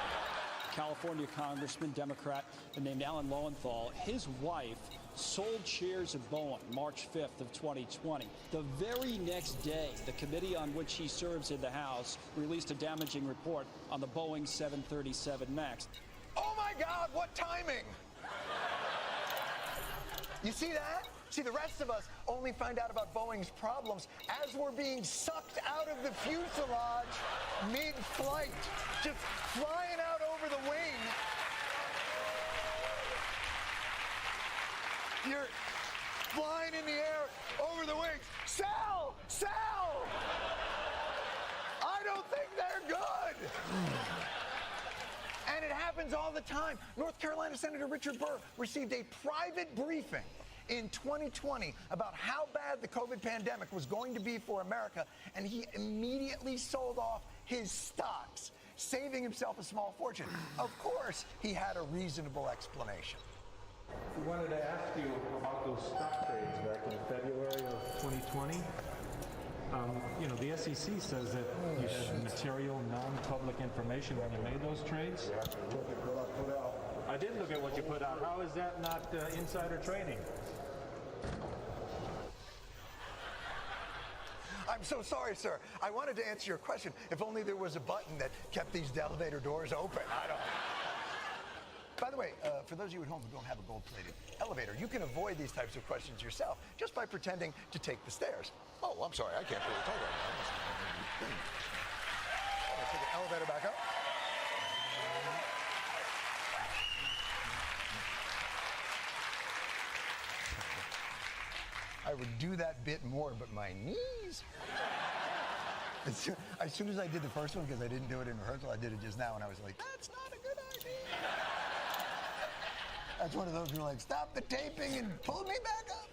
California Congressman, Democrat, named Alan Lowenthal, his wife sold shares of Boeing March 5th of 2020. The very next day, the committee on which he serves in the House released a damaging report on the Boeing 737 MAX. Oh my God, what timing! You see that? See, the rest of us only find out about Boeing's problems as we're being sucked out of the fuselage mid-flight, just flying out over the wing. You're flying in the air over the wings. Sal! Sal! I don't think they're good! And it happens all the time. North Carolina Senator Richard Burr received a private briefing in 2020 about how bad the COVID pandemic was going to be for America, and he immediately sold off his stocks, saving himself a small fortune. Of course, he had a reasonable explanation. We wanted to ask you about those stock trades back in February of 2020. You know, the SEC says that you had material, non-public information when you made those trades. I did look at what you put out. How is that not insider trading? I'm so sorry, sir. I wanted to answer your question. If only there was a button that kept these elevator doors open. I don't. By the way, for those of you at home who don't have a gold-plated elevator, you can avoid these types of questions yourself just by pretending to take the stairs. Oh, I'm sorry. I can't really tell right now. Let's take the elevator back up. I would do that bit more, but my knees. As soon as I did the first one, because I didn't do it in rehearsal, I did it just now, and I was like, that's not a good idea. That's one of those who are like, stop the taping and pull me back up.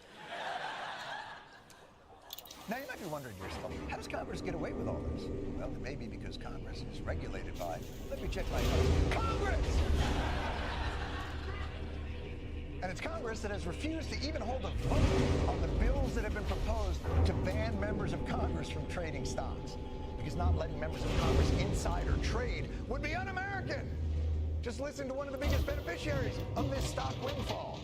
Now, you might be wondering to yourself, how does Congress get away with all this? Well, it may be because Congress is regulated by, let me check my notes, Congress! And it's Congress that has refused to even hold a vote on the bills that have been proposed to ban members of Congress from trading stocks. Because not letting members of Congress insider trade would be un-American. Just listen to one of the biggest beneficiaries of this stock windfall.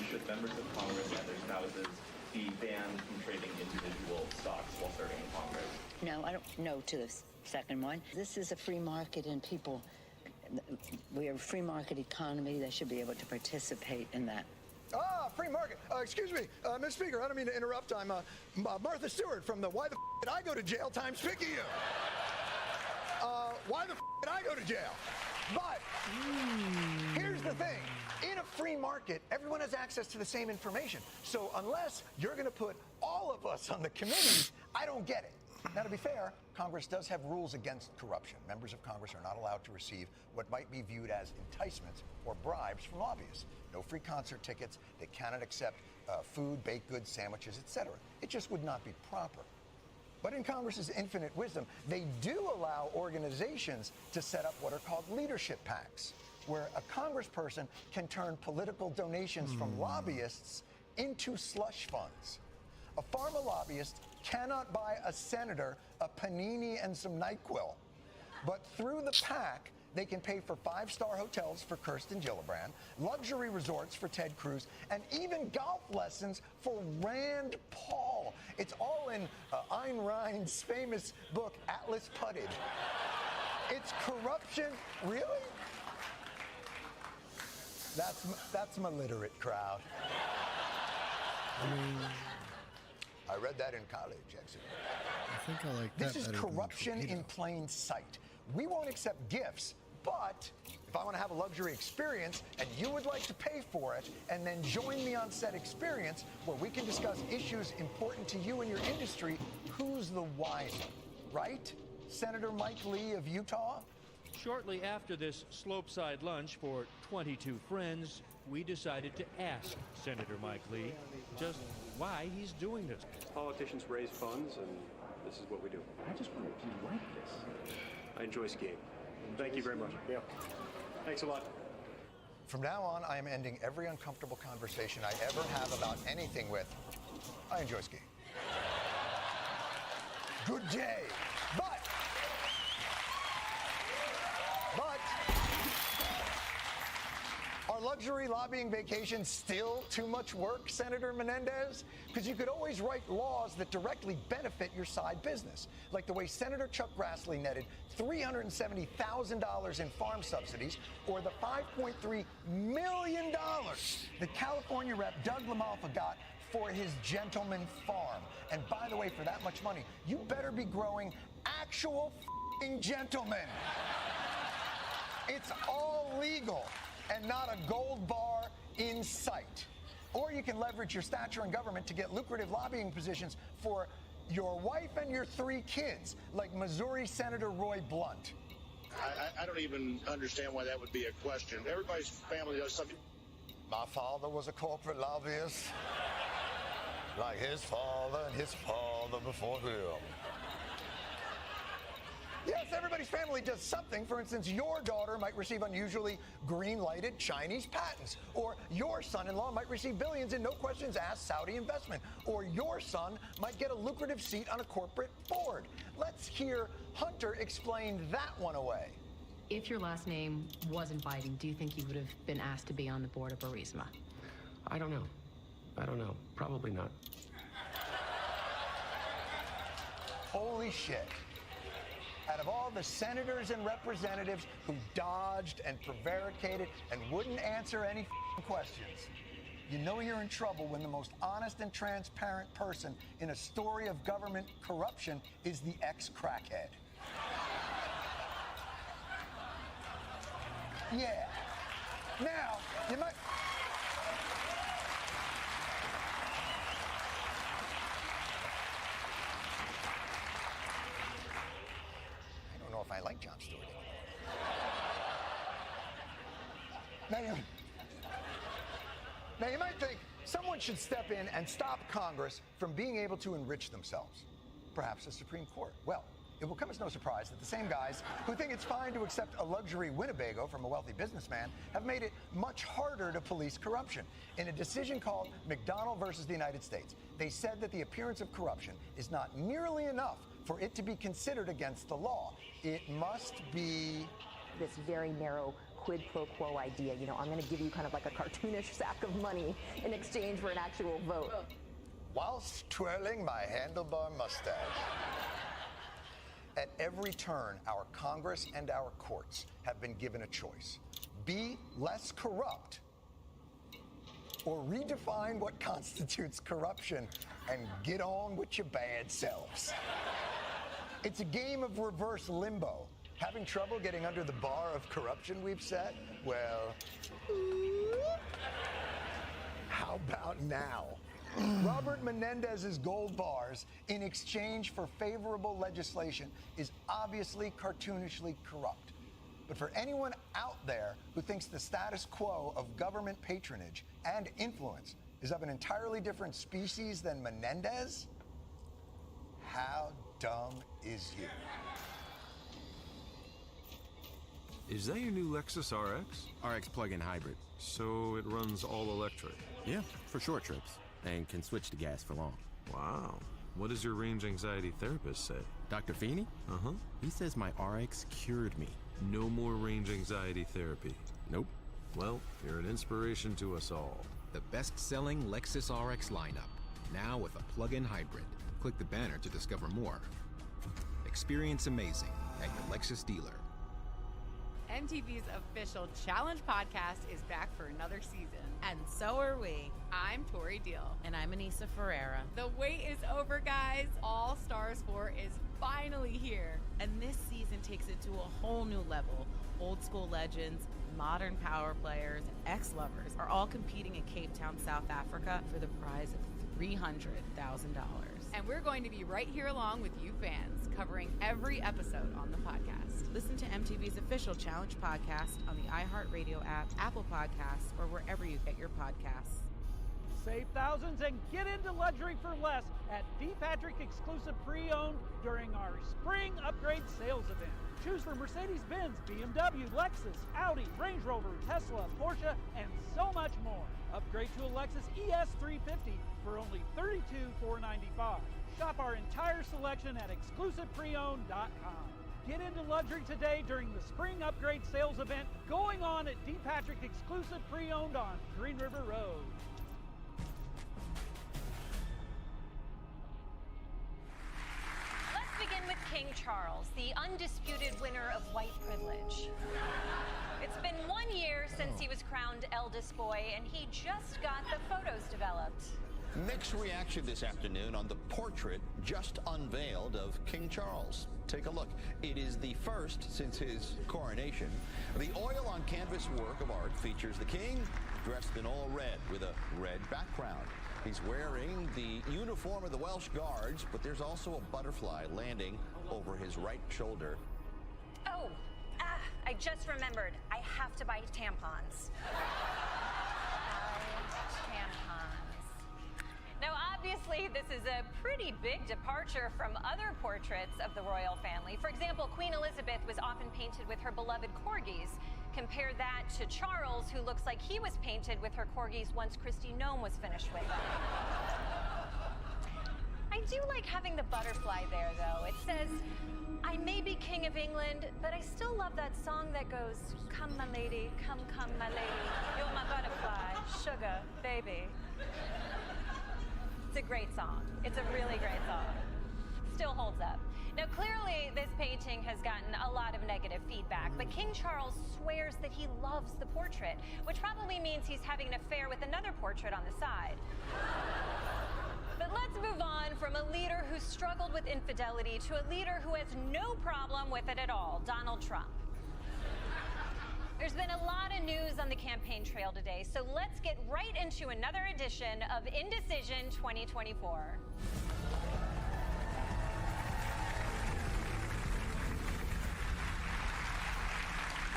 Should members of Congress and their spouses be banned from trading individual stocks while serving in Congress? No, I don't know to the second one. This is a free market and people, we are a free market economy. They should be able to participate in that. Ah, free market. Excuse me, Ms. Speaker, I don't mean to interrupt. I'm Martha Stewart from the Why the Did I Go to Jail Times Picky You. Why the did I go to jail? But here's the thing. In a free market, everyone has access to the same information. So unless you're going to put all of us on the committees, I don't get it. Now, to be fair, Congress does have rules against corruption. Members of Congress are not allowed to receive what might be viewed as enticements or bribes from lobbyists. No free concert tickets. They cannot accept food, baked goods, sandwiches, etc. It just would not be proper. But in Congress's infinite wisdom, they do allow organizations to set up what are called leadership PACs, where a congressperson can turn political donations from lobbyists into slush funds. A pharma lobbyist cannot buy a senator a panini and some NyQuil. But through the PAC, they can pay for 5-star hotels for Kirsten Gillibrand, luxury resorts for Ted Cruz, and even golf lessons for Rand Paul. It's all in Ayn Rand's famous book, Atlas Putted. It's corruption, really? That's my literate crowd. I read that in college, actually. I think I like that. This is corruption in plain sight. We won't accept gifts, but if I want to have a luxury experience and you would like to pay for it and then join me on said experience where we can discuss issues important to you and your industry, who's the wiser, right? Senator Mike Lee of Utah? Shortly after this slopeside lunch for 22 friends, we decided to ask Senator Mike Lee just why he's doing this. Politicians raise funds, and this is what we do. I just wonder if you like this. I enjoy skiing. Thank you very much. Yeah. Thanks a lot. From now on, I am ending every uncomfortable conversation I ever have about anything with, I enjoy skiing. Good day. But are luxury lobbying vacations still too much work, Senator Menendez? Because you could always write laws that directly benefit your side business, like the way Senator Chuck Grassley netted $370,000 in farm subsidies, or the $5.3 million that California Rep. Doug LaMalfa got for his gentleman farm. And by the way, for that much money, you better be growing actual f***ing gentlemen. It's all legal and not a gold bar in sight. Or you can leverage your stature in government to get lucrative lobbying positions for your wife and your 3 kids, like Missouri Senator Roy Blunt. I don't even understand why that would be a question. Everybody's family does something. My father was a corporate lobbyist, like his father and his father before him. Yes, everybody's family does something. For instance, your daughter might receive unusually green-lighted Chinese patents. Or your son-in-law might receive billions in no-questions-asked Saudi investment. Or your son might get a lucrative seat on a corporate board. Let's hear Hunter explain that one away. If your last name wasn't Biden, do you think you would have been asked to be on the board of Burisma? I don't know. Probably not. Holy shit. Out of all the senators and representatives who dodged and prevaricated and wouldn't answer any questions, you know you're in trouble when the most honest and transparent person in a story of government corruption is the ex-crackhead. Yeah. Now, you might... Now, you might think someone should step in and stop Congress from being able to enrich themselves. Perhaps the Supreme Court. Well, it will come as no surprise that the same guys who think it's fine to accept a luxury Winnebago from a wealthy businessman have made it much harder to police corruption. In a decision called McDonnell versus the United States, they said that the appearance of corruption is not nearly enough for it to be considered against the law. It must be this very narrow quid pro quo idea. You know, I'm going to give you kind of like a cartoonish sack of money in exchange for an actual vote. Whilst twirling my handlebar mustache. At every turn, our Congress and our courts have been given a choice. Be less corrupt or redefine what constitutes corruption and get on with your bad selves. It's a game of reverse limbo. Having trouble getting under the bar of corruption we've set? Well, how about now? Robert Menendez's gold bars in exchange for favorable legislation is obviously cartoonishly corrupt. But for anyone out there who thinks the status quo of government patronage and influence is of an entirely different species than Menendez, how dumb is you? Is that your new Lexus RX? RX plug-in hybrid. So it runs all electric? Yeah, for short trips. And can switch to gas for long. Wow. What does your range anxiety therapist say? Dr. Feeney? Uh-huh. He says my RX cured me. No more range anxiety therapy? Nope. Well, you're an inspiration to us all. The best-selling Lexus RX lineup, now with a plug-in hybrid. Click the banner to discover more. Experience amazing at your Lexus dealer. MTV's official Challenge podcast is back for another season. And so are we. I'm Tori Deal. And I'm Anissa Ferreira. The wait is over, guys. All Stars 4 is finally here. And this season takes it to a whole new level. Old school legends, modern power players, ex-lovers are all competing in Cape Town, South Africa for the prize of $300,000. And we're going to be right here along with you fans, covering every episode on the podcast. Listen to MTV's official Challenge podcast on the iHeartRadio app, Apple Podcasts, or wherever you get your podcasts. Save thousands and get into luxury for less at D-Patrick exclusive pre-owned during our spring upgrade sales event. Choose from Mercedes-Benz, BMW, Lexus, Audi, Range Rover, Tesla, Porsche, and so much more. Upgrade to a Lexus ES350 for only $32,495. Shop our entire selection at exclusivepreowned.com. Get into luxury today during the spring upgrade sales event going on at D. Patrick Exclusive Pre-Owned on Green River Road. Let's begin with King Charles, the undisputed winner of white privilege. It's been 1 year since he was crowned eldest boy, and he just got the photos developed. Mixed reaction this afternoon on the portrait just unveiled of King Charles. Take a look. It is the first since his coronation. The oil on canvas work of art features the king dressed in all red with a red background. He's wearing the uniform of the Welsh Guards, but there's also a butterfly landing over his right shoulder. Oh, I just remembered. I have to buy tampons. Now, obviously, this is a pretty big departure from other portraits of the royal family. For example, Queen Elizabeth was often painted with her beloved corgis. Compare that to Charles, who looks like he was painted with her corgis once Kristi Noem was finished with them. I do like having the butterfly there, though. It says, I may be King of England, but I still love that song that goes, come, my lady, come, my lady. You're my butterfly, sugar, baby. It's a great song. It's a really great song. Still holds up. Now, clearly, this painting has gotten a lot of negative feedback, but King Charles swears that he loves the portrait, which probably means he's having an affair with another portrait on the side. But let's move on from a leader who struggled with infidelity to a leader who has no problem with it at all, Donald Trump. There's been a lot of news on the campaign trail today, so let's get right into another edition of Indecision 2024.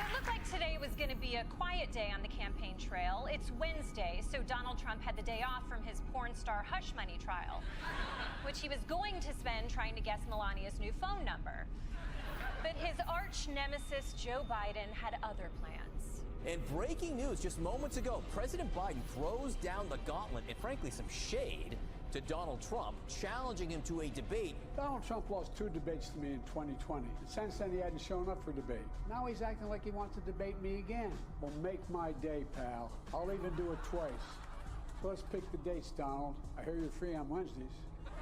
It looked like today was was going to be a quiet day on the campaign trail. It's Wednesday, so Donald Trump had the day off from his porn star hush money trial, which he was going to spend trying to guess Melania's new phone number. But his arch nemesis, Joe Biden, had other plans. And breaking news just moments ago, President Biden throws down the gauntlet and frankly some shade to Donald Trump, challenging him to a debate. Donald Trump lost 2 debates to me in 2020. Since then, he hadn't shown up for debate. Now he's acting like he wants to debate me again. Well, make my day, pal. I'll even do it twice. So let's pick the dates, Donald. I hear you're free on Wednesdays. Oh,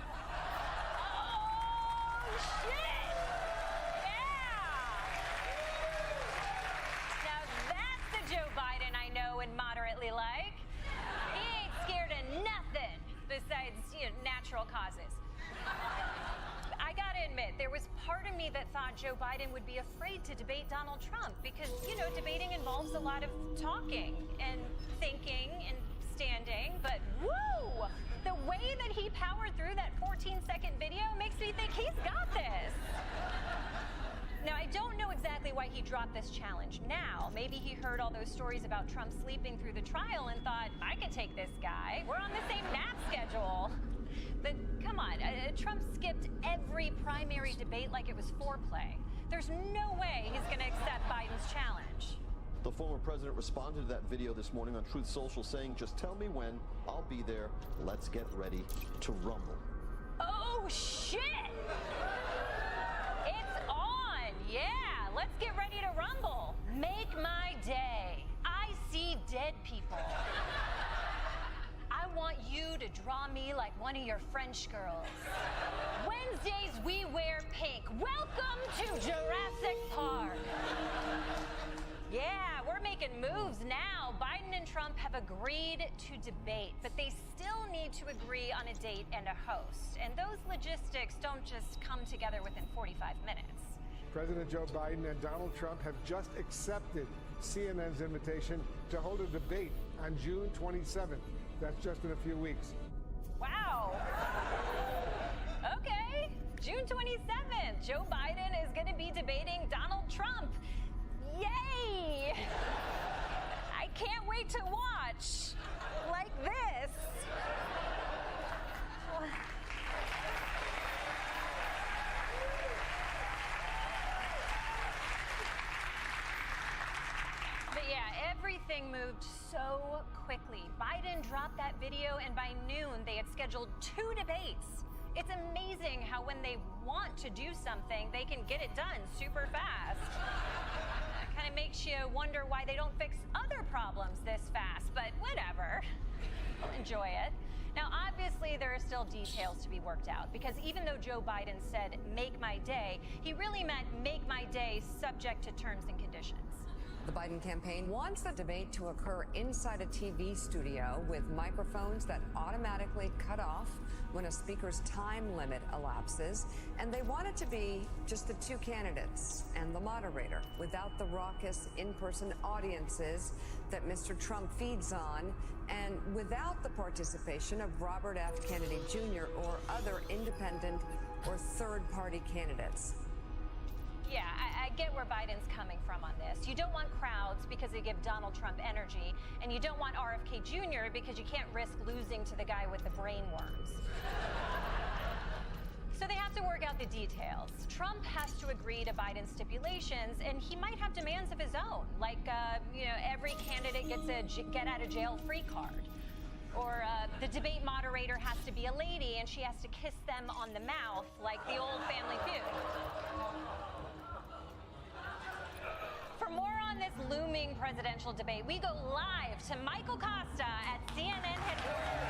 shit! Yeah! Now that's the Joe Biden I know and moderately like. He ain't scared of nothing besides, natural causes. I gotta admit, there was part of me that thought Joe Biden would be afraid to debate Donald Trump because, debating involves a lot of talking and thinking and standing, but woo! The way that he powered through that 14-second video makes me think he's got this. Now, I don't know exactly why he dropped this challenge now. Maybe he heard all those stories about Trump sleeping through the trial and thought, I can take this guy. We're on the same nap schedule. But come on, Trump skipped every primary debate like it was foreplay. There's no way he's going to accept Biden's challenge. The former president responded to that video this morning on Truth Social saying, just tell me when, I'll be there. Let's get ready to rumble. Oh, shit! It's on! Yeah, let's get ready to rumble. Make my day. I see dead people. I want you to draw me like one of your French girls. Wednesdays, we wear pink. Welcome to Jurassic Park. Yeah, we're making moves now. Biden and Trump have agreed to debate, but they still need to agree on a date and a host. And those logistics don't just come together within 45 minutes. President Joe Biden and Donald Trump have just accepted CNN's invitation to hold a debate on June 27th. That's just in a few weeks. Wow. Okay, June 27th, Joe Biden is going to be debating Donald Trump. Yay! I can't wait to watch. Like this. But yeah, everything moved so quickly. Biden dropped that video, and by noon, they had scheduled 2 debates. It's amazing how when they want to do something, they can get it done super fast. Kind of makes you wonder why they don't fix other problems this fast, but whatever. I'll enjoy it. Now, obviously, there are still details to be worked out, because even though Joe Biden said, make my day, he really meant make my day subject to terms and conditions. The Biden campaign wants the debate to occur inside a TV studio with microphones that automatically cut off when a speaker's time limit elapses. And they want it to be just the 2 candidates and the moderator, without the raucous in-person audiences that Mr. Trump feeds on, and without the participation of Robert F. Kennedy Jr. or other independent or third-party candidates. Yeah, I get where Biden's coming from on this. You don't want crowds because they give Donald Trump energy, and you don't want RFK Jr. because you can't risk losing to the guy with the brain worms. So they have to work out the details. Trump has to agree to Biden's stipulations, and he might have demands of his own, like, every candidate gets a get-out-of-jail-free card. Or the debate moderator has to be a lady, and she has to kiss them on the mouth, like the old Family Feud. For more on this looming presidential debate, we go live to Michael Costa at CNN headquarters.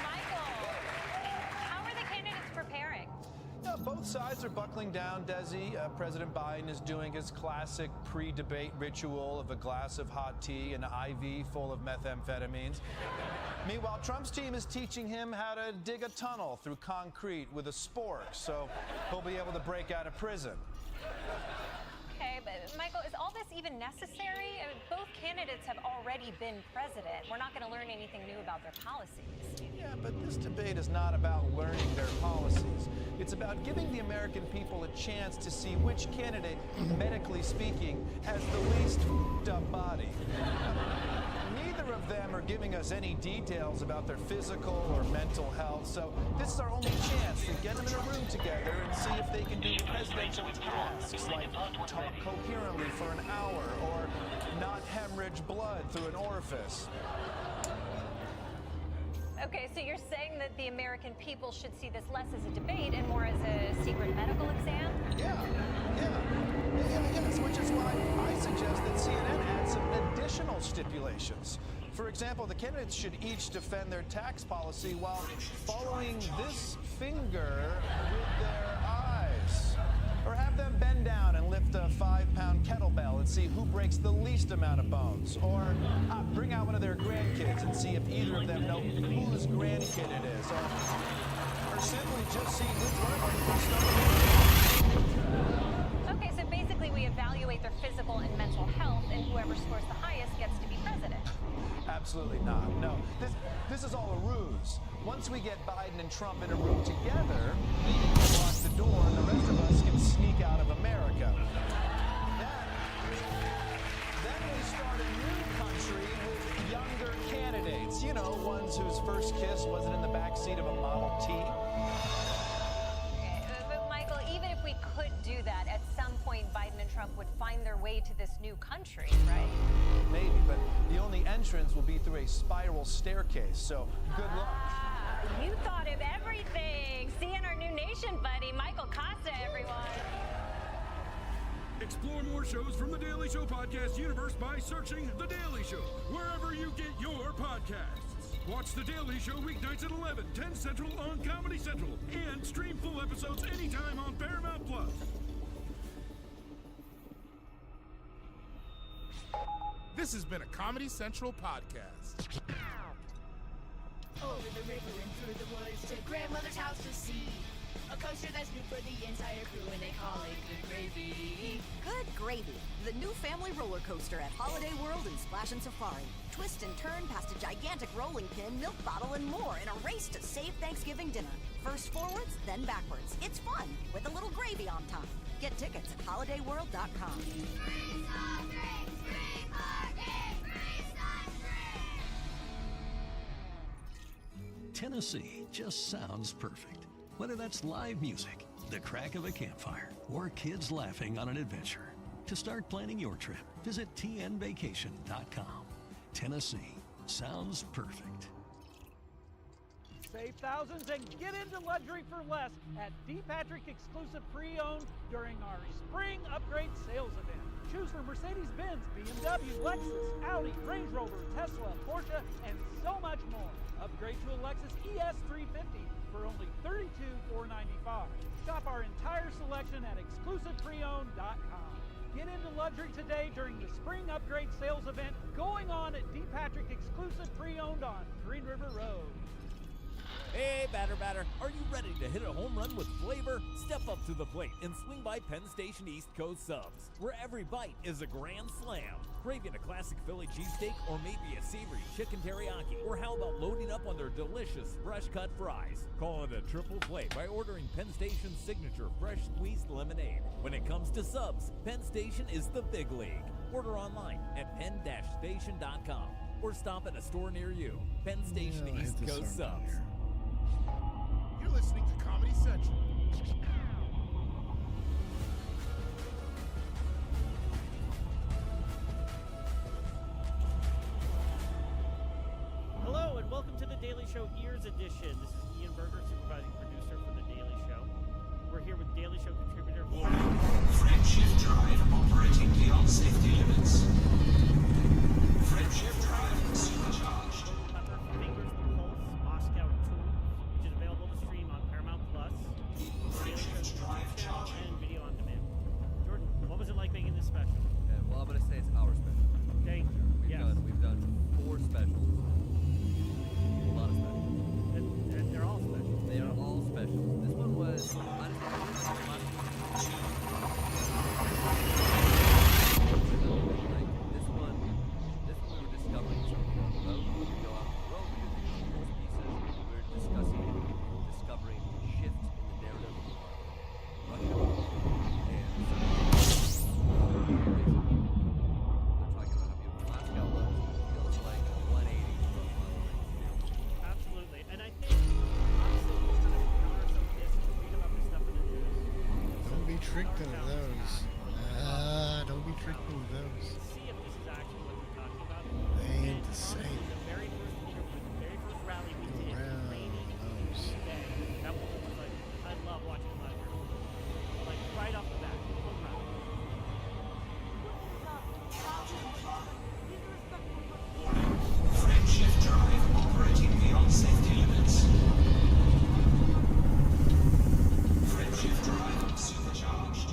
Michael, how are the candidates preparing? Both sides are buckling down, Desi. President Biden is doing his classic pre-debate ritual of a glass of hot tea and an IV full of methamphetamines. Meanwhile, Trump's team is teaching him how to dig a tunnel through concrete with a spork, so he'll be able to break out of prison. Okay, but Michael, is all this even necessary? I mean, both candidates have already been president. We're not going to learn anything new about their policies. Yeah, but this debate is not about learning their policies. It's about giving the American people a chance to see which candidate, medically speaking, has the least f***ed-up body. Neither of them are giving us any details about their physical or mental health, so this is our only chance to get them in a room together and see if they can do presidential tasks like talk coherently for an hour or not hemorrhage blood through an orifice. Okay, so you're saying that the American people should see this less as a debate and more as a secret medical exam? Yes, which is why I suggest that CNN add some additional stipulations. For example, the candidates should each defend their tax policy while following this finger with their eyes. Or have them bend down and lift a 5-pound kettlebell and see who breaks the least amount of bones. Or bring out one of their grandkids and see if either of them know whose grandkid it is. Or simply just see which one of them can start. Okay, so basically we evaluate their physical and mental health, and whoever scores the highest gets to be president. Absolutely not. No, this is all a ruse. Once we get Biden and Trump in a room together, we can lock the door and the rest of us can sneak out of America. Then we start a new country with younger candidates. You know, ones whose first kiss wasn't in the backseat of a Model T. Okay, but Michael, even if we could do that, at some point Biden and Trump would find their way to this new country, right? Maybe, but the only entrance will be through a spiral staircase, so good luck. You thought of everything. Seeing our new nation, buddy. Michael Costa, everyone. Explore more shows from The Daily Show podcast universe by searching The Daily Show wherever you get your podcasts. Watch The Daily Show weeknights at 11, 10 Central on Comedy Central, and stream full episodes anytime on Paramount Plus. This has been a Comedy Central podcast. Over the river and through the woods to grandmother's house to see a coaster that's new for the entire crew and they call it Good Gravy. Good Gravy, the new family roller coaster at Holiday World and Splash and Safari. Twist and turn past a gigantic rolling pin, milk bottle, and more in a race to save Thanksgiving dinner. First forwards, then backwards. It's fun with a little gravy on top. Get tickets at holidayworld.com. Tennessee just sounds perfect. Whether that's live music, the crack of a campfire, or kids laughing on an adventure. To start planning your trip, visit tnvacation.com. Tennessee sounds perfect. Save thousands and get into luxury for less at D. Patrick Exclusive Pre-Owned during our Spring Upgrade Sales Event. Choose from Mercedes-Benz, BMW, Lexus, Audi, Range Rover, Tesla, Porsche, and so much more. Upgrade to a Lexus ES350 for only $32,495. Shop our entire selection at exclusivepreowned.com. Get into luxury today during the Spring Upgrade Sales Event going on at D. Patrick Exclusive Pre-Owned on Green River Road. Hey, batter, are you ready to hit a home run with flavor? Step up to the plate and swing by Penn Station East Coast Subs, where every bite is a grand slam. Craving a classic Philly cheesesteak or maybe a savory chicken teriyaki? Or how about loading up on their delicious fresh-cut fries? Call it a triple play by ordering Penn Station's signature fresh squeezed lemonade. When it comes to subs, Penn Station is the big league. Order online at penn-station.com or stop at a store near you. Penn Station East Coast Subs. You're listening to Comedy Central. Hello and welcome to the Daily Show Ears Edition. This is Ian Berger, supervising producer for the Daily Show. We're here with Daily Show contributor. Warning. Friendship drive operating beyond safety limits. Friendship drive supercharged. Pepper Fingers the Pulse Moscow 2, which is available to stream on Paramount Plus, Friendship drive charging, and video on demand. Jordan, what was it like making this special? Okay, well, I'm going to say it's our special. Thank you. We've done 4 specials. A lot of specials. And they're all special. They are all special. This one was, honestly, tricked into those. Don't be tricked into those. See if this is actually what we're talking about. They ain't And the same. honestly, the very first interview, the very first rally we did, Around raining those. today, that was like, I love watching him live here. Like, right off the bat, home run. Frameshift drive operating beyond safety limits. Frameshift drive supercharged.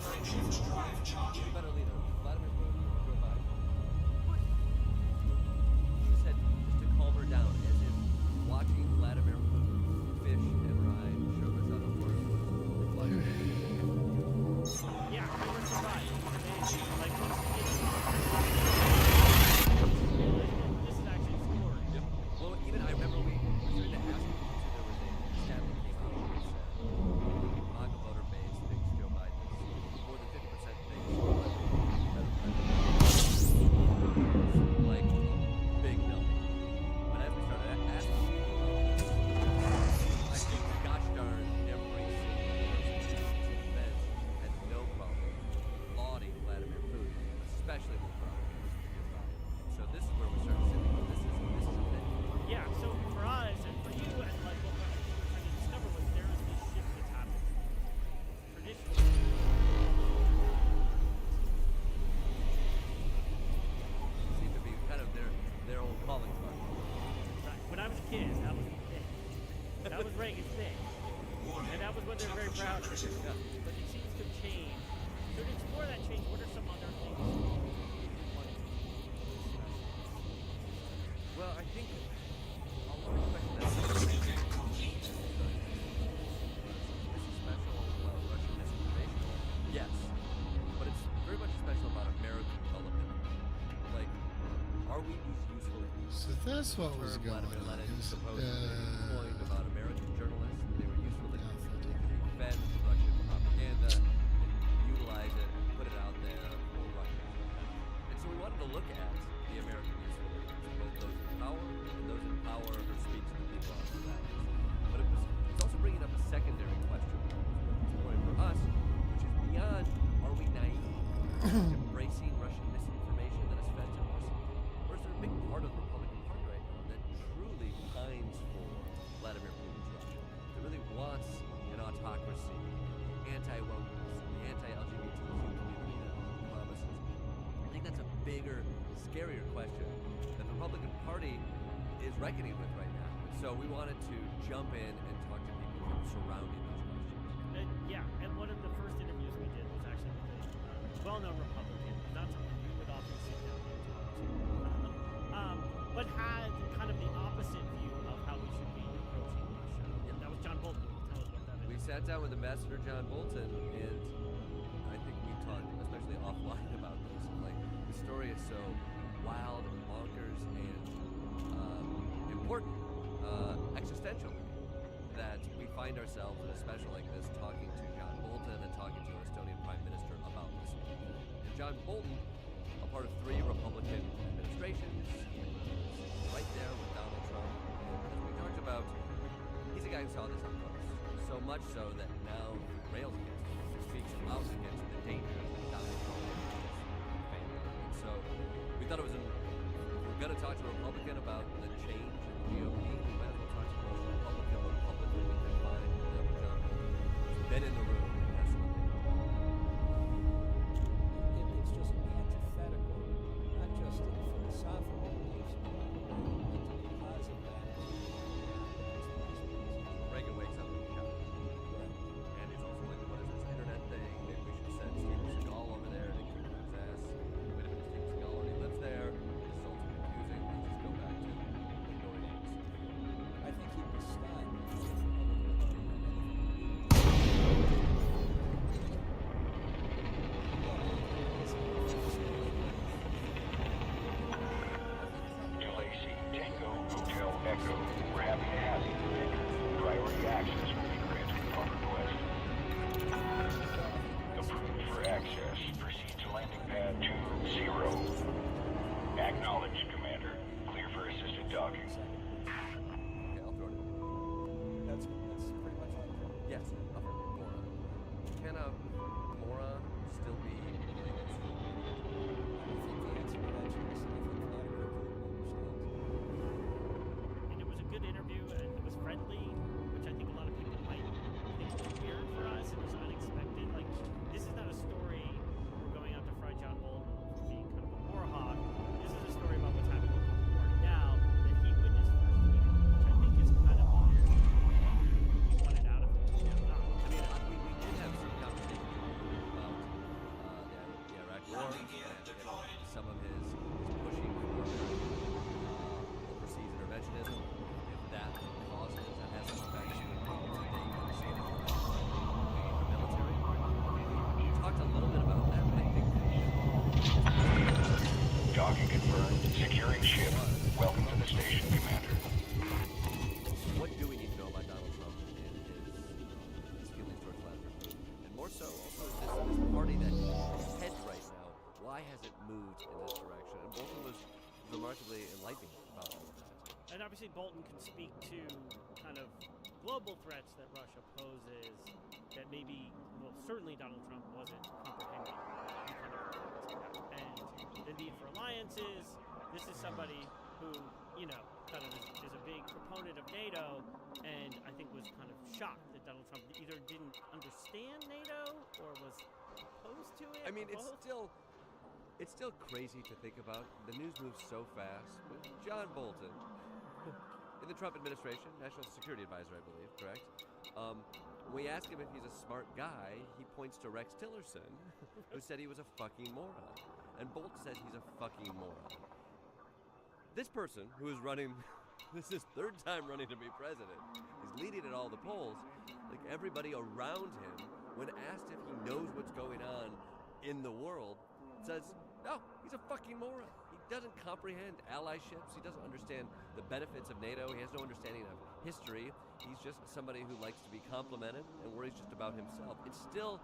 Frameshift drive charging. Better leader, Vladimir Putin, Joe Biden. She said just to calm her down, as if watching Vladimir Putin fish and ride Sherpas on a horse was like. Yeah, we were surprised. Like, this is actually a story. Yep. Well, even I remember we started to ask people, so there was a stat that came out where it said MAGA voter base thinks Joe Biden is more than 50% thinks like a big number. But as we started asking people about this, I think gosh darn every single person in the event had no problem lauding Vladimir Putin, especially with problems with Joe Biden. So this is where we started saying, this is a thing. Yeah, so for us and for you, and like what I think we're trying to discover was there is this shift that's happening. Traditionally, Seem to be kind of their own calling card. right, when I was a kid, that was the thing. That was Reagan's thing. And that was what they're very proud of. Yeah. But it seems to change. So to explore that change, what are some other things you want to do? Well, I think a lot of questions that this is special about Russian disinformation. Yes, but it's very much special about American development. Like, are we these useful? So that's what was going Vladimir on. Lenin It was, supposedly coined about American journalists. They were useful. They could defend Russian propaganda and utilize it, put it out there for Russia. And so we wanted to look at the American useful leaders, both those in power and those in power who speak to the people on their backs. But it's also bringing up a secondary question, important for us, which is beyond, are we naive, embracing Russian misinformation that has fed to us? Or is there a big part of the Republican Party right now that truly pines for Vladimir Putin's Russia, that really wants an autocracy, anti-wokeness, the anti-LGBTQ community that promises? I think that's a bigger, scarier question that the Republican Party is reckoning with right now. So we wanted to jump in and talk to people from surrounding those questions. Yeah, and one of the first interviews we did was actually with a well-known Republican, not someone you would often sit down and talk to, but had kind of the opposite view of how we should be approaching Russia. Yeah, that was John Bolton. Tell us what that is. We sat down with Ambassador John Bolton, and I think we talked, especially offline, about this. Like, the story is so wild and bonkers and important, existential, that we find ourselves in a special like this talking to John Bolton and talking to an Estonian Prime Minister about this. And John Bolton, a part of 3 Republican administrations, right there with Donald Trump. And as we talked about, he's a guy who saw this up close. So much so that now rails against him, speaks out against the dangers that Donald Trump family. And so we thought it was if we're going to talk to a Republican about the change in the GOP, we might as well talk to the most Republican Republican we can find. And that was John Bolton, who's been in the room and has something. It's just antithetical, not just in philosophical beliefs, but because of that. Reagan wakes up and shouts. And it's also like, what is this internet thing? Maybe we should send Steven Seagal over there to kick his ass. Wait a minute, Steven Seagal already lives there. This is all too confusing. Let's just go back to ignoring it. I think he was stunned. Securing ship. Welcome to the station, Commander. What do we need to know about Donald Trump and his feelings towards Vladimir Putin? And more so, also, this party that heads right now, why has it moved in this direction? And Bolton was remarkably enlightening about all of that. And obviously Bolton can speak to kind of global threats that Russia poses that maybe, well, certainly Donald Trump wasn't comprehending. And the need for alliances. This is somebody who, kind of is a big proponent of NATO, and I think was kind of shocked that Donald Trump either didn't understand NATO or was opposed to it. I mean, or both. it's still crazy to think about. The news moves so fast. But John Bolton, in the Trump administration, National Security Advisor, I believe, correct? When we ask him if he's a smart guy, he points to Rex Tillerson, who said he was a fucking moron. And Bolton says he's a fucking moron. This person, who is running, this is his third time running to be president, he's leading at all the polls, like everybody around him, when asked if he knows what's going on in the world, says, no, he's a fucking moron. He doesn't comprehend allyships. He doesn't understand the benefits of NATO. He has no understanding of history. He's just somebody who likes to be complimented and worries just about himself. It's still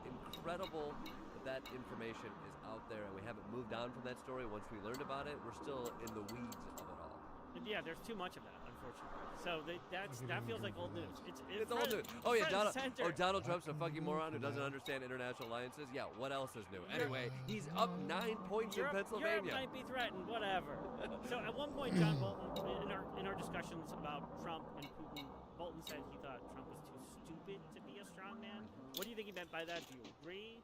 incredible that information is out there, and we haven't moved on from that story. Once we learned about it, we're still in the weeds of it all. Yeah, there's too much of that, unfortunately. So that feels like old news. It's old news. Oh yeah, Donald Trump's a fucking moron who doesn't understand international alliances. Yeah, what else is new? Anyway, he's up 9 points in Pennsylvania. Europe might be threatened, whatever. So at one point, John Bolton, in our discussions about Trump and Putin, Bolton said he thought Trump was too stupid to be a strongman. What do you think he meant by that? Do you agree?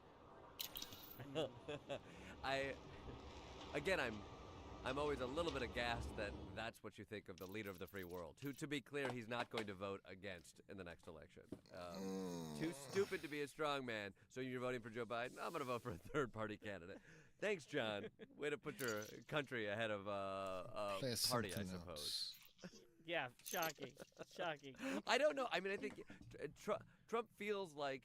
I'm always a little bit aghast that that's what you think of the leader of the free world. To be clear, he's not going to vote against in the next election. Too stupid to be a strong man, so you're voting for Joe Biden? I'm going to vote for a third-party candidate. Thanks, John. Way to put your country ahead of party, I suppose. Yeah, shocking. I don't know. I mean, I think Trump feels like